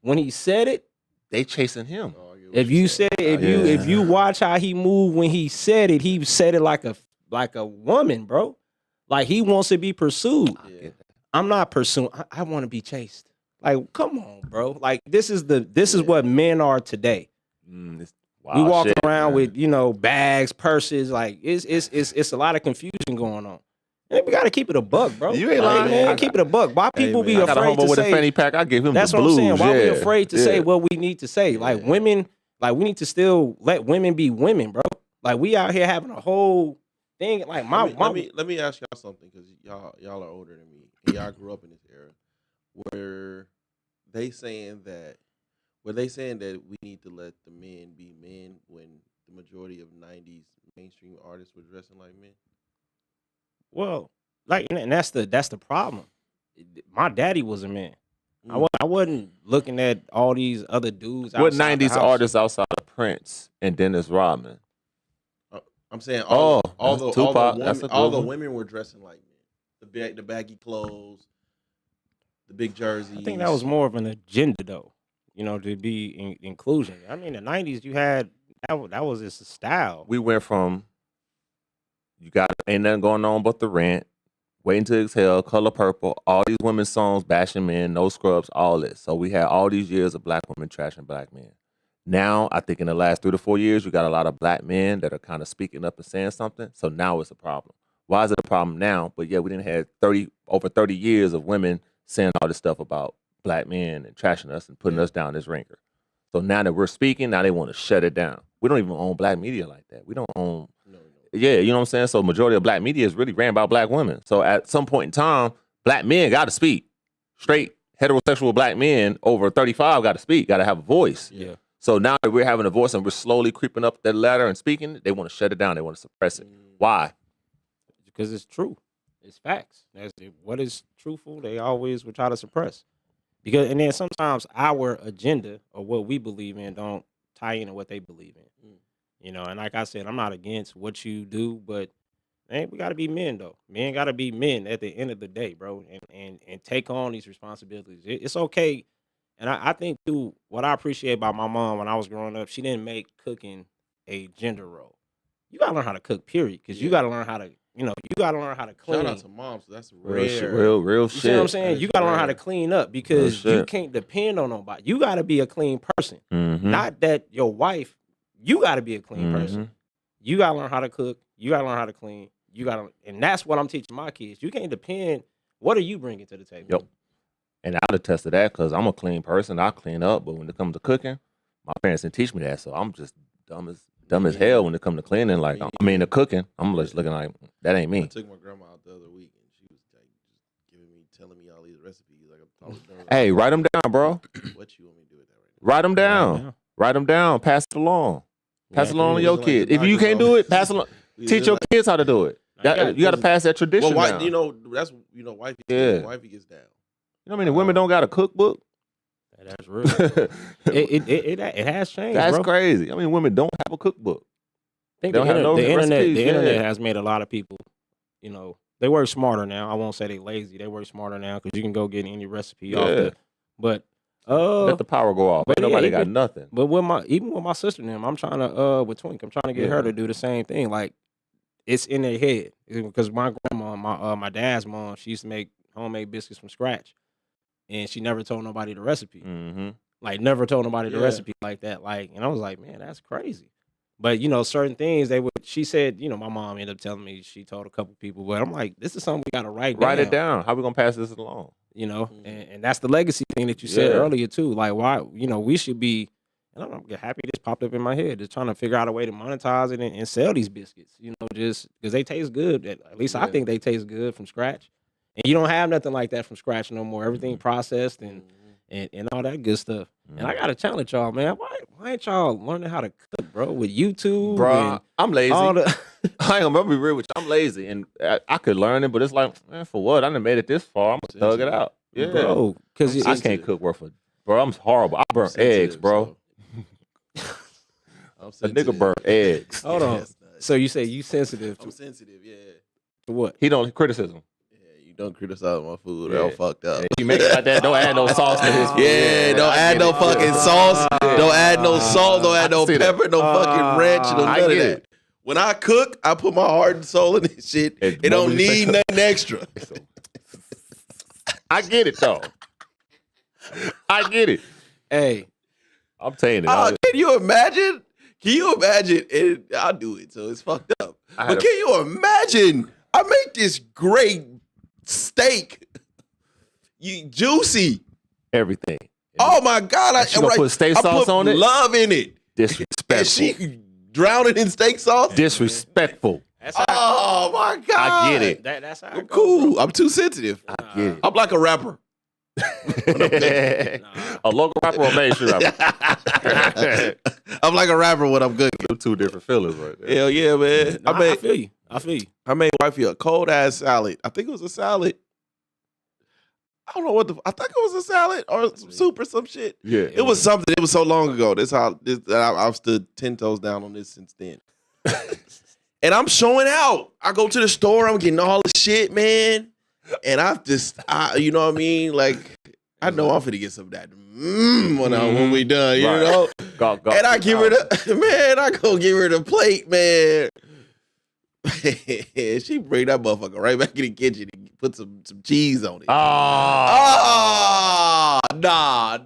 when he said it. They chasing him. If you watch how he moved when he said it like a woman, bro. Like he wants to be pursued. Yeah. I'm not pursuing. I want to be chased. Like, come on, bro. Like this is what men are today. It's We wild walk shit, around man. with bags, purses. Like it's a lot of confusion going on. And we got to keep it a buck, bro. You ain't Like, lying. man. Keep it a buck. Why people man. be I got a afraid homeboy to with a say? fanny pack. I give him That's the what blues. I'm saying. Why we yeah. afraid to say what we need to say? Like Yeah. women, like we need to still let women be women, bro. Like we out here having a whole thing. Like let me ask y'all something because y'all are older than me and y'all grew up in this era where they saying that we need to let the men be men when the majority of '90s mainstream artists were dressing like men. well, like, and that's the problem. My daddy was a man. Mm. I wasn't looking at all these other dudes. What outside the '90s house. artists outside of Prince and Dennis Rodman? I'm saying Oh, all that's the Tupac. women, That's a all good the one. women were dressing like men. The baggy clothes, the big jerseys. I think that was more of an agenda, though. You know, to be inclusion. I mean, the '90s, you had that was just a style. We went from you got ain't nothing going on but the rent, waiting to exhale, color purple, all these women's songs bashing men, no scrubs, all this. So we had all these years of black women trashing black men. Now, I think in the last 3 to 4 years, you got a lot of black men that are kind of speaking up and saying something. So now it's a problem. Why is it a problem now? But yeah, we didn't have over 30 years of women saying all this stuff about black men and trashing us and putting us down as ringer. So now that we're speaking, now they want to shut it down. We don't even own black media like that. We don't own, yeah, you know what I'm saying? So majority of black media is really ran by black women. So at some point in time, black men got to speak. Straight heterosexual black men over 35 got to speak, got to have a voice. Yeah. So now that we're having a voice and we're slowly creeping up that ladder and speaking, they want to shut it down. They want to suppress it. Why? Because it's true. It's facts. What is truthful, they always will try to suppress. And then sometimes our agenda or what we believe in don't tie into what they believe in. You know, and like I said, I'm not against what you do, but man, we gotta be men though. Men gotta be men at the end of the day, bro, and take on these responsibilities. It's okay. And I think too, what I appreciate about my mom when I was growing up, she didn't make cooking a gender role. You gotta learn how to cook, period. Because you gotta learn how to, you gotta learn how to clean. Shout out to moms. That's Real shit. rare. Real You shit. see what I'm saying? That's You gotta learn how to rare. clean up because Real you shit. can't depend on nobody. You gotta be a clean person. Mhm. Not that your wife, you gotta be a clean person. You gotta learn how to cook. You gotta learn how to clean. And that's what I'm teaching my kids. You can't depend. What are you bringing to the table? Yep. And I'll attest to that because I'm a clean person. I clean up, but when it comes to cooking, my parents didn't teach me that. So I'm just dumb as hell when it comes to cleaning. Like the cooking, I'm just looking like that ain't I me. took my grandma out the other week and she was like just telling me all these recipes. Like I'm talking. Hey, write them down, bro. What you want me to do with that right now? Write them down. Write them down. Pass it along. Pass it along to your kids. If you can't do it, pass it along. Teach your kids how to do it. You got to pass that tradition Well, down. wifey. Yeah. Wifey gets down. You know what I mean? Women don't got a cookbook. That's real. it has changed. That's bro. crazy. I mean, women don't have a cookbook. I think They don't have no the internet, recipes, the internet yeah. has made a lot of people, they work smarter now. I won't say they lazy. They work smarter now because you can go get any recipe off Yeah. the. But Let the power go off. but Ain't yeah, nobody got even- nothing. But even with my sister and them, I'm trying to with Twink, I'm trying to get her to do the same thing. Like it's in their head because my grandma, my dad's mom, she used to make homemade biscuits from scratch, and she never told nobody the recipe. Mm-hmm. Like never told nobody the Yeah. recipe like that. Like, and I was like, man, that's crazy. But certain things she said, my mom ended up telling me she told a couple people, but I'm like, this is something we gotta write It down. How we gonna pass this along? And that's the legacy thing that you said Yeah. earlier too. Like why, we should be, And I'm happy this popped up in my head. Just trying to figure out a way to monetize it and sell these biscuits. Just because they taste good. At least I Yeah. think they taste good from scratch. And you don't have nothing like that from scratch no more. Everything processed and all that good stuff. And I gotta challenge y'all, man. Why ain't y'all learning how to cook, bro? With YouTube, Bro, and I'm lazy. all the I ain't gonna be real with you. I'm lazy, and I could learn it, but it's like, man, for what? I done made it this far. I'm gonna thug it out. Yeah, bro. Because I can't cook worth a. Bro, I'm horrible. I burn eggs, bro. I'm A sensitive. nigga burn eggs. hold on. That's nuts. So you say you sensitive I'm to sensitive, yeah. what? He don't criticism. Yeah, you don't criticize my food. Yeah. I'm fucked up. Yeah, he make it like that. Don't add no sauce to his food. Yeah, don't I add get no it. fucking Yeah. sauce. Don't add no salt. Don't I add no see that. pepper. No fucking ranch. No I none of get that. it. When I cook, I put my heart and soul in this shit. And It don't moment you say need nothing extra. I get it though. I get it. Hey, I'm saying it. Can you imagine? Can you imagine? And I'll do it, so it's fucked up. I had But a- can you imagine? I make this great steak, juicy. Everything. Oh my god! She gonna put steak sauce put on it? love in it, and Disrespectful. she drown it in steak sauce. Disrespectful. that's how Oh my god! I get it. that's how I I'm go, cool. bro. I'm too sensitive. I get I'm like a rapper. it. A local rapper or mainstream rapper? I'm like a rapper when I'm good. Them two different feelings right there. Hell yeah, man! Nah, I made I feel you. I made wifey a cold ass salad. I think it was a salad. I don't know what I think it was a salad or some soup or some shit. Yeah. It was something. It was so long ago. I've stood 10 toes down on this since then. And I'm showing out. I go to the store. I'm getting all the shit, man. And you know what I mean? Like, I know I'm finna get some of that when we done, you Right. know? Go, And I give her I go give her the plate, man. She bring that motherfucker right back in the kitchen and put some cheese on it. Ah. Nah.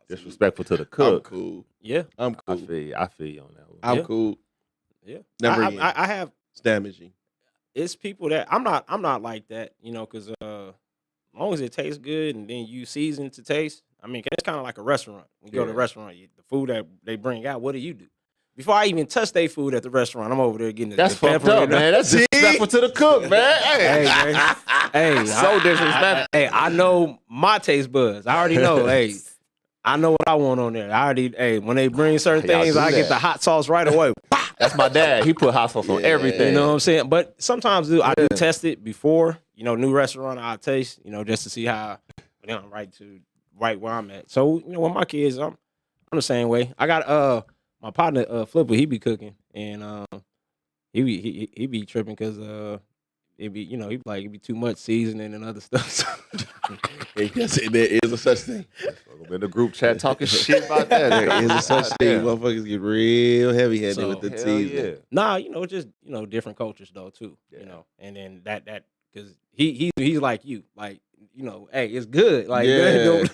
Disrespectful to the I'm cook. cool. Yeah, I'm I cool. feel you on that one. I'm Yeah. cool. yeah. Never I, again. I have. It's damaging. It's people that I'm not like that, because as long as it tastes good and then you season to taste. I mean, it's kind of like a restaurant. When you go to a Yeah. restaurant, the food that they bring out, what do you do? Before I even touch their food at the restaurant, I'm over there getting That's the fucked pepper up, and man. That's See? disrespectful to the cook, man. Hey, man. Hey, So disrespectful. Hey, I know my taste buds. I already know. Hey, I know what I want on there. When they bring certain Y'all things, do I get that. the hot sauce right away. That's my dad. He put hot sauce on Yeah. everything. You know what I'm saying? But sometimes I do test it before, new restaurant I taste, just to see how, I'm right where I'm at. So, with my kids, I'm the same way. I got my partner Flipper, he be cooking, and he be tripping because it be it be too much seasoning and other stuff. Yes, there is a such thing. In the group chat talking shit about that. There is a such thing. Goddamn. Motherfuckers get real heavy handed So, with the Hell seasoning. yeah. Nah, just different cultures though too. Yeah. And then that because he's like you, like hey, it's good, like Yeah. good.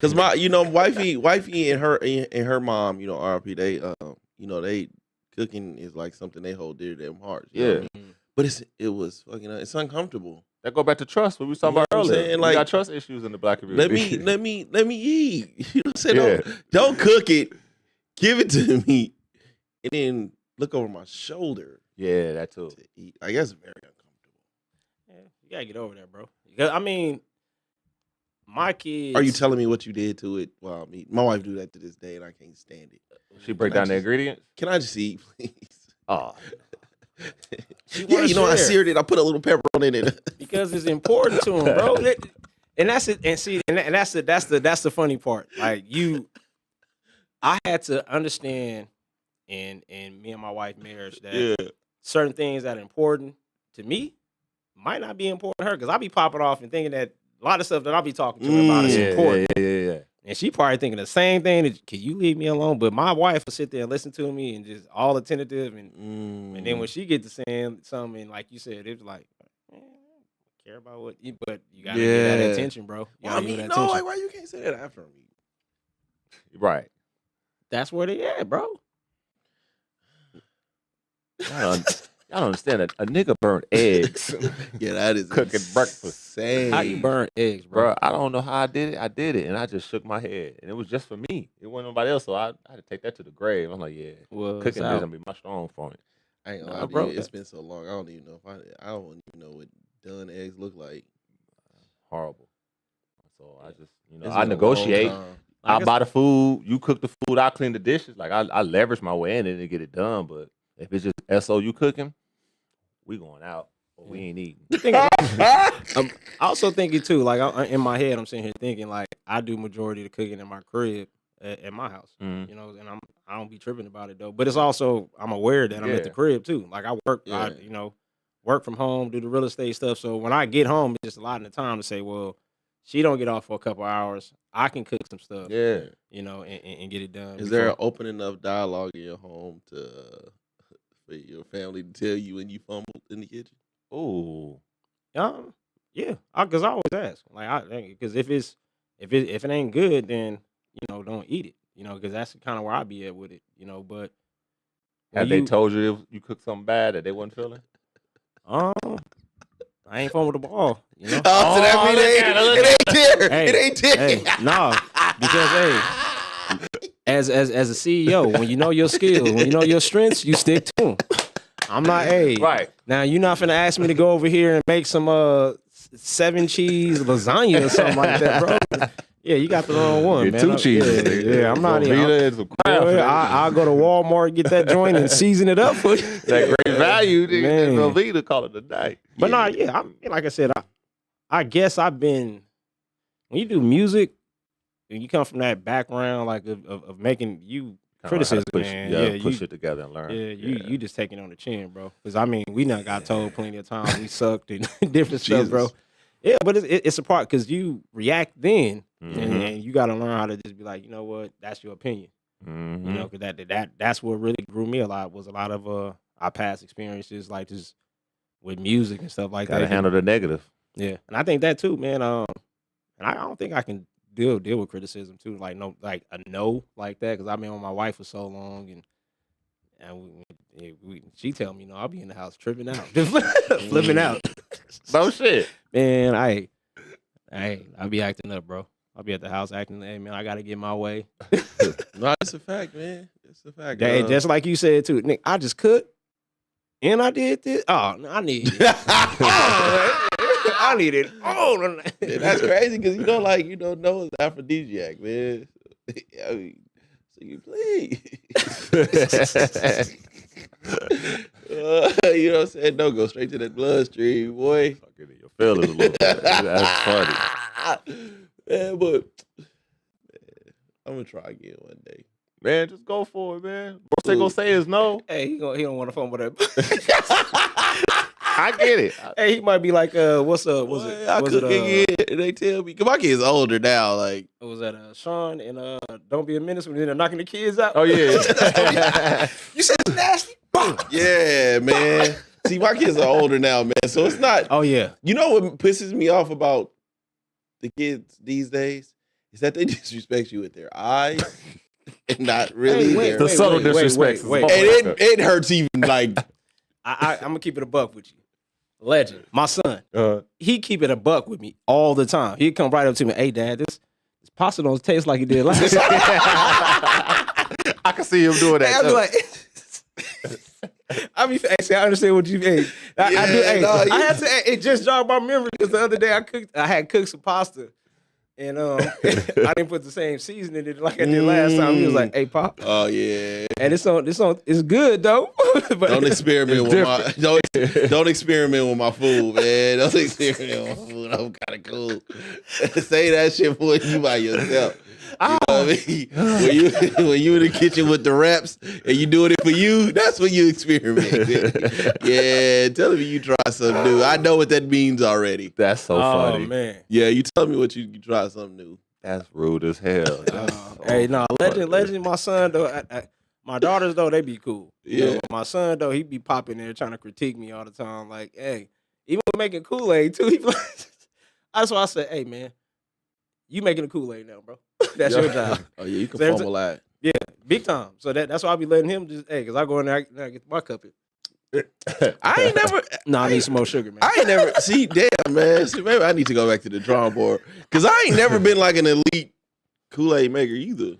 Cause my, wifey and her mom, RP, they cooking is like something they hold dear to their hearts. you know what I Yeah. mean? But it's uncomfortable. That go back to trust. What we was talking You know about what I'm earlier. saying? We Like, got trust issues in the black community. Let me eat. You know what I'm saying? Yeah. Don't cook it. Give it to me, and then look over my shoulder Yeah, that too. to eat. Like, that's very uncomfortable. Yeah, you gotta get over that, bro. Because, I mean, my kids. Are you telling me what you did to it while I'm eating? My wife do that to this day, and I can't stand it. She break down the ingredients. Can I just eat, please? Oh, She Yeah, wanna I share. seared it. I put a little pepper on it. Because it's important to them, bro. And that's it. And see, and that's the funny part. Like I had to understand in me and my wife marriage that certain things that are important to me might not be important to her. Because I be popping off and thinking that a lot of stuff that I'll be talking to her about is important. yeah. And she probably thinking the same thing. That, can you leave me alone? But my wife will sit there and listen to me and just all attentive. And then when she get to saying something, and like you said, it's like, man, I don't care about what you, but you gotta get that Yeah. attention, bro. You Well, I gotta give mean, that no, attention. like, why you can't say that after me? Right. That's where they at, bro. Y'all don't understand that a nigga burnt eggs Yeah, that is cooking breakfast. insane. How you burn eggs, bro? Bro, I don't know how I did it. I did it, and I just shook my head, and it was just for me. It wasn't nobody else, so I had to take that to the grave. I'm like, yeah, Well, cooking so- is gonna be my strong point. I ain't gonna Nah, lie to bro, you. It's been so long. I don't even know if I don't even know what done eggs look like. Horrible. So I just, It's I been a long negotiate. time. I I guess- buy the food, you cook the food, I clean the dishes. Like I leverage my way in it and get it done. But if it's just SOU cooking, we going out or we ain't eating. I'm also thinking too, like in my head, I'm sitting here thinking like I do majority of the cooking in my crib at my house, Mhm. you know, and I don't be tripping about it though. But it's also I'm aware that I'm at the Yeah. crib too. Like I work, Yeah. work from home, do the real estate stuff. So when I get home, it's just a lot of the time to say, well, she don't get off for a couple hours. I can cook some stuff, Yeah. you know, and get it done. Is there an before- open enough dialogue in your home for your family to tell you when you fumbled in the kitchen? Ooh. Yeah, because I always ask, like, because if it ain't good, then don't eat it, because that's kind of where I be at with it, But when Have they told you if you cooked something bad that they wasn't feeling? I ain't fumbled the ball, Oh, so that mean it ain't there. Hey, it ain't there. hey, nah, because as a CEO, when you know your skills, when you know your strengths, you stick to them. I'm not Right. now. You're not finna ask me to go over here and make some 7 cheese lasagna or something like that, bro. Yeah, you got the wrong one, Get man. 2 cheeses. Yeah, I'm not. Velveeta and some crab. I'll go to Walmart, get that joint, and season it up for you. That great value, nigga. Man. That Velveeta, call it a night. But like I said, I guess I've been when you do music and you come from that background like of making you criticism, push, man. push it together and learn. Yeah, you just taking on the chin, bro. Because we done got told plenty of times we sucked and different stuff, bro. Jesus. Yeah, but it's a part because you react then, Mhm. and you got to learn how to just be like, you know what, that's your opinion. Mhm. You know, because that's what really grew me a lot was a lot of our past experiences, like just with music and stuff like Gotta that. handle the negative. Yeah, and I think that too, man. And I don't think I can deal with criticism too, like a no like that, because I've been with my wife for so long, and she tell me, I'll be in the house tripping out, just flipping out. No shit. Man, I'll be acting up, bro. I'll be at the house acting, hey man, I gotta get my way. No, it's a fact, man. It's a fact. Hey, just like you said too, Nick. I just cooked, and I did this. Oh, no, I need it. I need it. Oh, That's crazy because no is aphrodisiac, man. I mean, so you please. You know what I'm saying? Don't go straight to that bloodstream, boy. Fucking in your feelings a little bit. That's funny. Man, but I'm gonna try again one day. Man, just go for it, man. Worst they gonna say is no. Hey, he don't want to fumble that. I get it. Hey, he might be like, what's up? Was Boy, it? I Was cook it? again, and they tell me, cause my kid's older now. Like, Was that Sean and Don't Be a Menace when they're knocking the kids out? Oh yeah. You said it's nasty. yeah, man. See, my kids are older now, man. So it's not. Oh yeah. You know what pisses me off about the kids these days is that they disrespect you with their eyes and not really. Hey, wait, their, The wait, subtle wait, wait, disrespect. wait, and it hurts even like. I'm gonna keep it a buck with you. Legend, my son, Uh, he keep it a buck with me all the time. He'd come right up to me, hey dad, this pasta don't taste like it did last time. I can see him doing that. I'd be too. like, I understand what you mean. I do. Hey, no, I had to. It just jogged my memory because the other day I had cooked some pasta, and I didn't put the same seasoning in it like I did last time. He was like, "Hey, Pop," Oh yeah. and it's good though. But Don't experiment It's with my don't experiment with my food, man. Don't experiment with my food. I'm kind of cool. Say that shit for you by yourself. You know what I mean? When you in the kitchen with the wraps and you doing it for you, that's when you experiment. Yeah, tell me you try something new. I know what that means already. That's so oh funny. man. Yeah, you tell me what you try something new. That's rude as hell. That's so Hey, no, funny. legend. My son though, my daughters though, they be cool. You know, Yeah. my son though, he be popping there trying to critique me all the time. Like, hey, even with making Kool-Aid too. He be like, that's why I said, hey man, you making the Kool-Aid now, bro. That's your job. Oh yeah, you can There's fumble that. Yeah, big time. So that's why I be letting him just, hey, because I go in there, I get my cup. I ain't never. Nah, I need some more sugar, man. I ain't never. See, damn, man. See, maybe I need to go back to the drawing board because I ain't never been like an elite Kool-Aid maker either.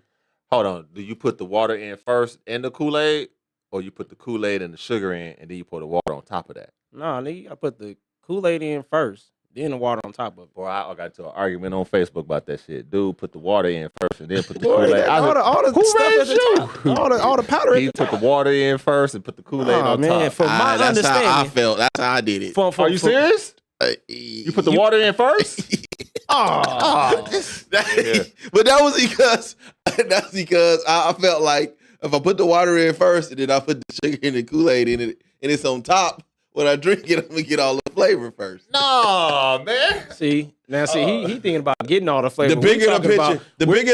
Hold on. Do you put the water in first in the Kool-Aid, or you put the Kool-Aid and the sugar in, and then you pour the water on top of that? Nah, nigga, I put the Kool-Aid in first, then the water on top of it. Boy, I got into an argument on Facebook about that shit. Dude, put the water in first and then put the Boy, Kool-Aid. all the who stuff at raised the you? top. All the powder at He the put top. the water in first and put the Kool-Aid on man, top. for my That's how I understanding. felt. That's how I did it. Are Are you serious? You put the water in first? Oh, But that was because I felt like if I put the water in first and then I put the sugar and the Kool-Aid in it and it's on top, when I drink it, I'm gonna get all the flavor first. No, man. see, he thinking about getting all the flavor. The bigger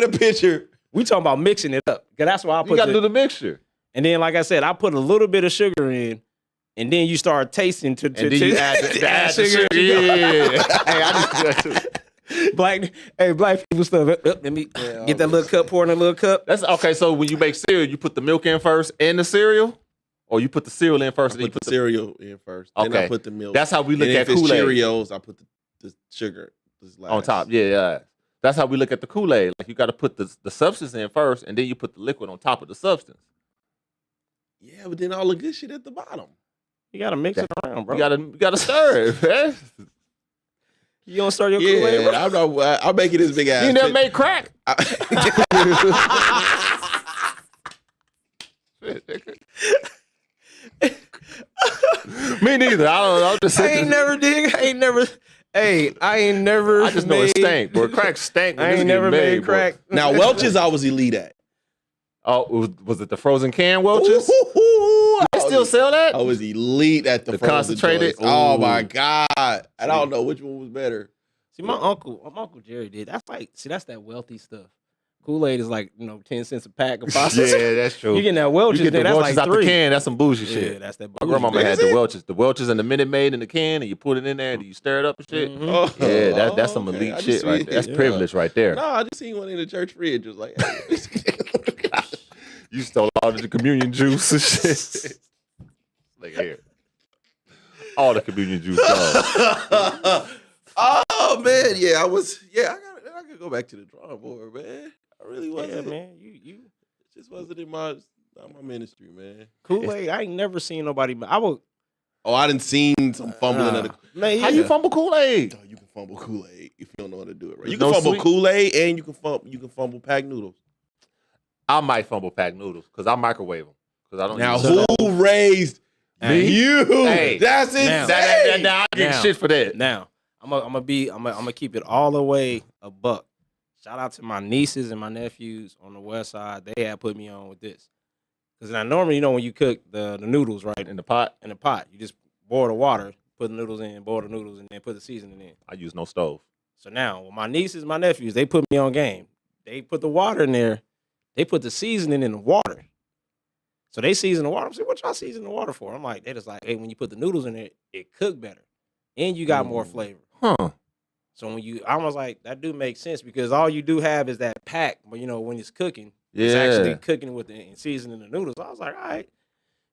the picture, We talking about mixing it up. Cause that's why I You put got to do the mixture. and then like I said, I put a little bit of sugar in, and then you start tasting to And then you add the sugar. Yeah. Hey, I just do that too. black people stuff. Let me get that little cup, pour in a little cup. That's okay. So when you make cereal, you put the milk in first and the cereal, or you put the cereal in first I and then you put put the cereal in first. Then Okay. I put the milk. That's how we look and at if it's Kool-Aid Cheerios, I put the sugar on top. Yeah. That's how we look at the Kool-Aid. Like you got to put the substance in first, and then you put the liquid on top of the substance. Yeah, but then all the good shit at the bottom. You gotta mix it around, bro. You gotta stir it, man. You don't start your Kool-Aid, bro. Yeah, I'm making this big ass. You never made crack. Me neither. I don't know. I'm just I ain't never dig. I ain't never. I just know it stank. Boy, crack stank. when I this ain't get never made boy. crack. Now Welch's, I was elite at. Oh, was it the frozen can Welch's? They still sell that? I was elite at the frozen concentrated? joints. Oh Ooh. my god! I don't know which one was better. See, my uncle Jerry did. That's that wealthy stuff. Kool-Aid is like 10 cents a pack of pasta. Yeah, that's true. You getting that You Welch's? get the then that's Welch's like out three. the can. That's some bougie Yeah, shit. that's that. My grandmama Is had it? the Welch's and the Minute Maid in the can, and you put it in there and you stir it up and shit. Mhm. Yeah, that's some okay. elite I just shit right seen- there. That's yeah. privilege right there. No, I just seen one in the church fridge. It was like, You stole all of the communion juice and shit. Like here. All the communion juice gone. oh man, yeah, I could go back to the drawing board, man. I really Yeah, wasn't. man. You It just wasn't in my ministry, man. Kool-Aid. I ain't never seen nobody. Oh, I didn't seen some fumbling of the. Man, How you fumble Kool-Aid? Oh, you can fumble Kool-Aid if you don't know how to do it right. You No can fumble sweet- Kool-Aid and you can fumble packed noodles. I might fumble pack noodles because I microwave them. Because I don't Now, use who raised Hey. you? Hey. That's Now. insane. Now I get Now. shit for that. Now I'm gonna keep it all the way a buck. Shout out to my nieces and my nephews on the west side. They had put me on with this. Because now normally, when you cook the noodles, right, In the pot, in the pot, you just boil the water, put the noodles in, boil the noodles, and then put the seasoning in. I use no stove. So now, with my nieces, my nephews, they put me on game. They put the water in there. They put the seasoning in the water. So they season the water. I'm saying, what y'all season the water for? I'm like, they just like, hey, when you put the noodles in there, it cook better. And you got more flavor. Huh. So I was like, that do make sense because all you do have is that pack. But when it's cooking, it's Yeah. actually cooking with and seasoning the noodles. I was like, all right,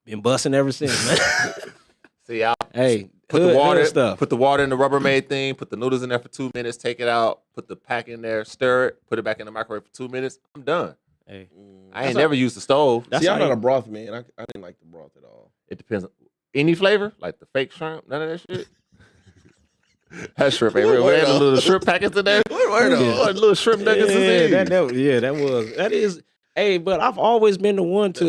been busting ever since, man. See, I Hey, put the hood water, stuff. put the water in the Rubbermaid thing, put the noodles in there for 2 minutes, take it out, put the pack in there, stir it, put it back in the microwave for 2 minutes. I'm done. Hey, I ain't never used the stove. That's See, I'm how not you- a broth man. I didn't like the broth at all. It depends. Any flavor, like the fake shrimp, none of that shit. That shrimp ain't real. We had the little shrimp packets in there. Where Oh, little shrimp nuggets is yeah, in. that is. Hey, but I've always been the one to.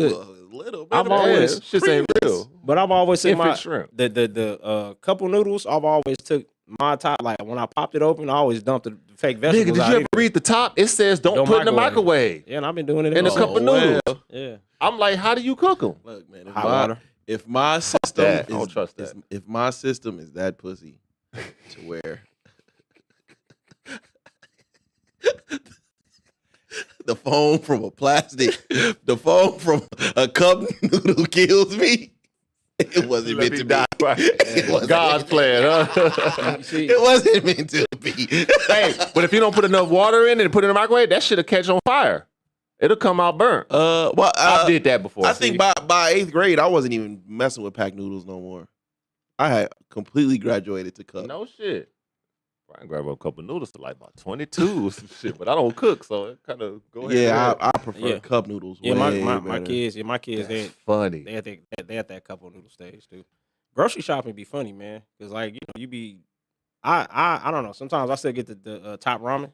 Little I've bit always- shit ain't real. But I've always said Infant my shrimp. the couple noodles. I've always took my top. Like when I popped it open, I always dumped the fake Nigga, vegetables did out. you ever read the top? It says don't put in the microwave. Yeah, and I've been doing it In a all. cup of noodles. Yeah, I'm like, how do you cook them? Look, man, hot water. if my system that. I is, don't trust is- that. if my system is that pussy to where the foam from a plastic, the foam from a cup noodle kills me, it wasn't meant to be. It wasn't God's meant- plan, huh? You see, It wasn't meant to be. Hey, but if you don't put enough water in it and put it in the microwave, that shit'll catch on fire. It'll come out burnt. Well, I did that before. I think by 8th grade, I wasn't even messing with packed noodles no more. I had completely graduated to cup. No shit. I can grab a couple noodles to like about 22 or some shit, but I don't cook, so it kind of go ahead. Yeah, I prefer cup noodles. Yeah, way my better. kids, That's funny. they at that couple noodle stage too. Grocery shopping be funny, man, because like you be, I don't know. Sometimes I still get the top ramen.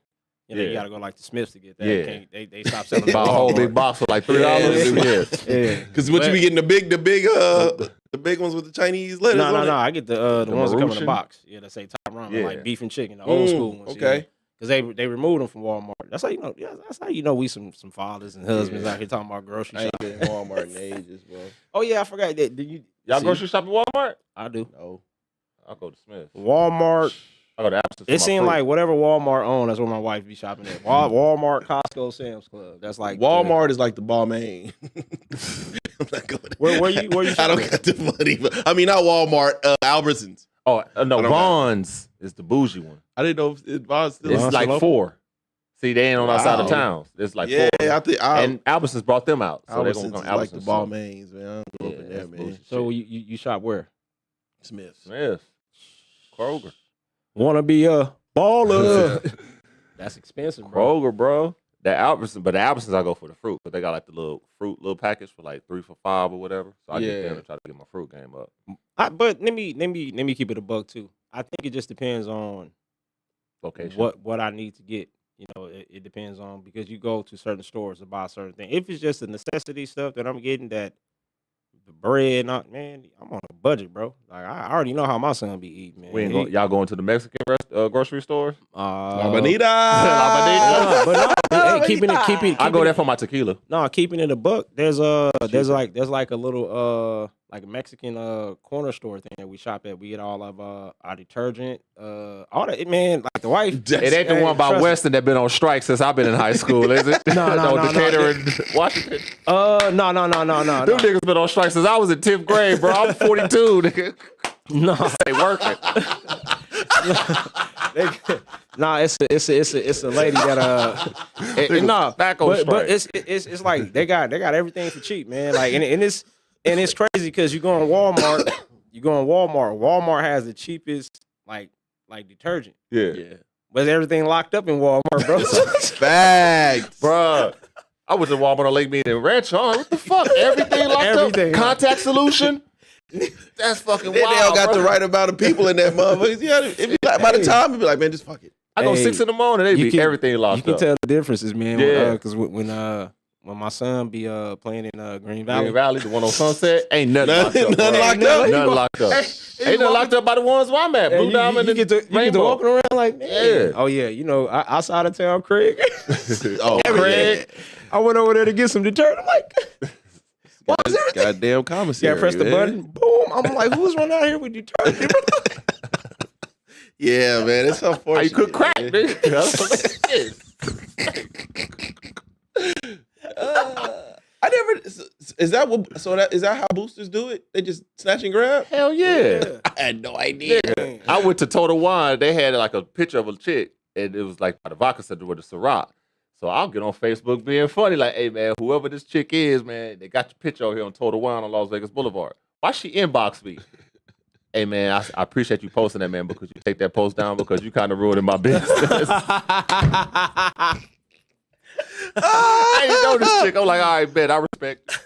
You Yeah. gotta go like the Smiths to get that. Yeah. They stop selling Buy a whole big box for like $3. Yeah. Yeah, Because what you be getting the big ones with the Chinese lettuce. No, on it? I get the ones that come in the Maruchan? box. Yeah, that say top ramen, Yeah. like beef and chicken, the old school ones. Okay. Because they removed them from Walmart. That's how you know. Yeah, that's how you know we some fathers and husbands out here talking about grocery I ain't shopping. been in Walmart in ages, bro. Oh yeah, I forgot that. Did you? Y'all see, grocery shop at Walmart? I do. No. I'll go to Smith. Walmart. I go to Appleton. It seemed like whatever Walmart owned, that's where my wife be shopping at. Walmart, Costco, Sam's Club. That's like Walmart is like the Balmain. I'm not going Where you I shopping don't at? got the money, but I mean not Walmart, Albertsons. no, I don't Vons is the bougie one. I didn't know if it was still. It's Vons like still open? 4. See, they ain't on our side of Wow. town. It's like yeah, 4. I think And Albertsons brought them out, so they're Albertsons gonna is come like the Albertsons. Balmains, man. I don't go Yeah, up in there, that's man. bullshit. So you shop where? Smith's. Smith, Kroger, Want to be a baller? That's expensive, bro. Kroger, bro. That Albertsons, but the Albertsons I go for the fruit, but they got like the little fruit package for like 3 for $5 or whatever. So I get Yeah. them to try to get my fruit game up. But let me keep it a buck too. I think it just depends on Location. what I need to get. It depends on, because you go to certain stores to buy certain things. If it's just the necessity stuff that I'm getting, that the bread, not man, I'm on a budget, bro. Like I already know how my son be eating, man. We ain't y'all going to the Mexican grocery stores? La Bonita. La but no, hey, keeping it. I go there for my tequila. No, keeping it a buck. There's like a little like a Mexican corner store thing that we shop at. We get all of our detergent, all that. Man, like the wife. It ain't the one by trust me. Weston that been on strike since I've been in high school, is it? No, Decatur and Washington. No. Them niggas been on strike since I was in 10th grade, bro. I'm 42, nigga. No, They working. nah, it's a lady that no, Back on but strike. it's like they got everything for cheap, man. Like and it's crazy because you go on Walmart, Walmart has the cheapest like detergent, Yeah. but everything locked up in Walmart, bro. Facts. Bruh. I was in Walmart on Lake Mead and Ranch. Oh, what the fuck? Everything locked Everything. up? Contact solution? That's fucking Then wild, they all got bro. the right amount of people in that motherfucker. Yeah, it be like, by the time, it be like, man, just fuck it. I go Hey, 6 in the morning, they you be can- everything locked You can up. tell the differences, man. Yeah. Because when my son be playing in Green Valley, Green Valley, the one on Sunset, ain't nothing locked up. Nothing bro. locked up. Nothing locked up. Ain't nothing locked up by the ones where I'm at. Blue Diamond you and get to Rainbow. walking around like, man. Yeah. Oh yeah, outside of town, Craig. Oh, Craig. I went over there to get some detergent. I'm like, why is everything? goddamn commissary. Yeah, press the man. button. Boom. I'm like, who's running out here with detergent? Yeah, man, it's unfortunate. How you cook crack, man. nigga? That's what it is. I never. Is that what? So is that how boosters do it? They just snatch and grab. Hell yeah. I had no idea. I went to Total Wine. They had like a picture of a chick, and it was like by the vodka center with the Ciroc. So I'll get on Facebook being funny, like, hey man, whoever this chick is, man, they got your picture over here on Total Wine on Las Vegas Boulevard. Why she inbox me? Hey man, I appreciate you posting that, man, because you take that post down because you kind of ruining my business. I didn't know this chick. I'm like, all right, bet I respect,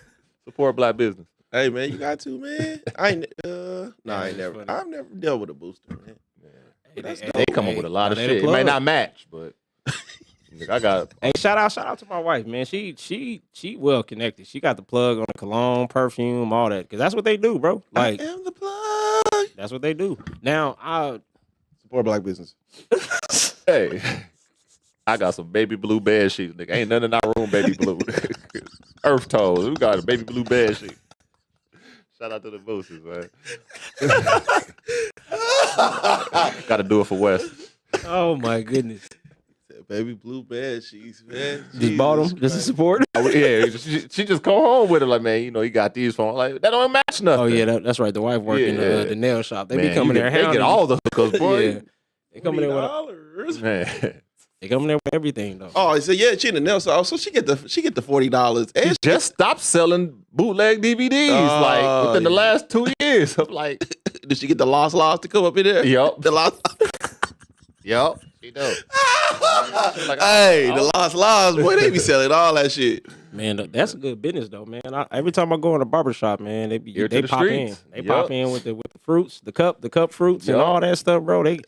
support black business. Hey man, you got to, man. I ain't. I ain't never. funny. I've never dealt with a booster, man. That's Hey, dope. They come up with a lot of they the shit. It may plug. not match, but I got. Hey, shout out to my wife, man. She well connected. She got the plug on the cologne, perfume, all that. Because that's what they do, bro. Like, I am the plug. that's what they do. Now, I Support black business. Hey, I got some baby blue bed sheets, nigga. Ain't none in our room baby blue. Earth toes. We got a baby blue bed sheet. Shout out to the boosters, man. Got to do it for West. oh my goodness. Baby blue bed sheets, man. Just bought them Jesus just to Christ. support. Yeah, she just come home with it like, man, you got these phones. Like, that don't match nothing. Oh yeah, that's right. The wife working Yeah. the nail shop. They Man, be coming there. They get hounding all the hookers, boy. Yeah. They coming there with $20. Man. They come in there with everything though. Oh, so yeah, she in the nail salon. So she get the $40. And He just stopped selling bootleg DVDs like within the last 2 years. I'm like, did she get the Lost Laws to come up in there? yup, The Lost. yup, she does. Hey, the Lost Laws, boy, they be selling all that shit. Man, that's a good business though, man. Every time I go in a barbershop, man, Ear to they the pop streets. in. They Yup. pop in with the fruits, the cup fruits, and Yup. all that stuff, bro. They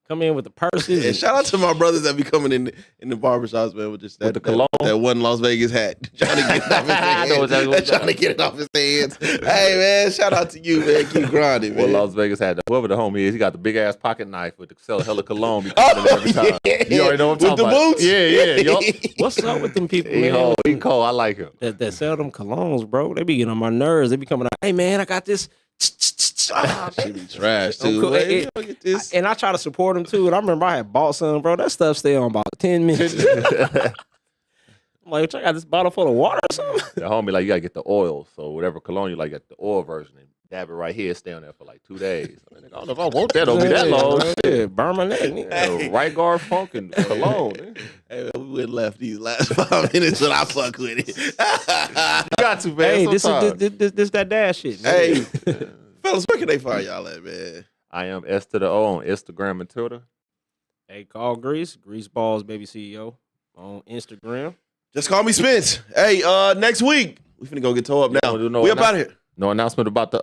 come in with the purses. And shout out to my brothers that be coming in the barbershops, man, with just With the cologne. that one Las Vegas hat. Trying to get it off his I know hands. exactly what Trying to get it off his hands. Hey, man, shout out to you, man. Keep grinding, Well, man. Las Vegas had whoever the homie is. He got the big ass pocket knife with the sell hella cologne. Be coming in every time. You already know what I'm With talking the about. boots? Yeah, yup. What's up with them people, He man? cold. He cold. I like him. That sell them colognes, bro. They be getting on my nerves. They be coming out, hey man, I got this. Ah, She be trash, I'm too. cool. Man, It- you don't get this. And I try to support them too. And I remember I had bought some, bro. That stuff stay on about 10 minutes. I'm like, I got this bottle full of water or something. The homie like you gotta get the oil. So whatever cologne you like, get the oil version and dab it right here. Stay on there for like 2 days. I, mean, I don't know if I want that. Don't be that long. Yeah, burn my neck. nigga. Yeah, right guard funk and cologne. Hey, man, we went left these last 5 minutes, but I fuck with it. You got to, man. Hey, this sometimes. is this that dash shit. man. Hey, fellas, where can they find y'all at, man? I am S to the O on Instagram and Twitter. Hey, call Grease Balls Baby CEO on Instagram. Just call me Spence. Hey, next week we finna go get towed up now. don't do no We up announce- out of here. No announcement about the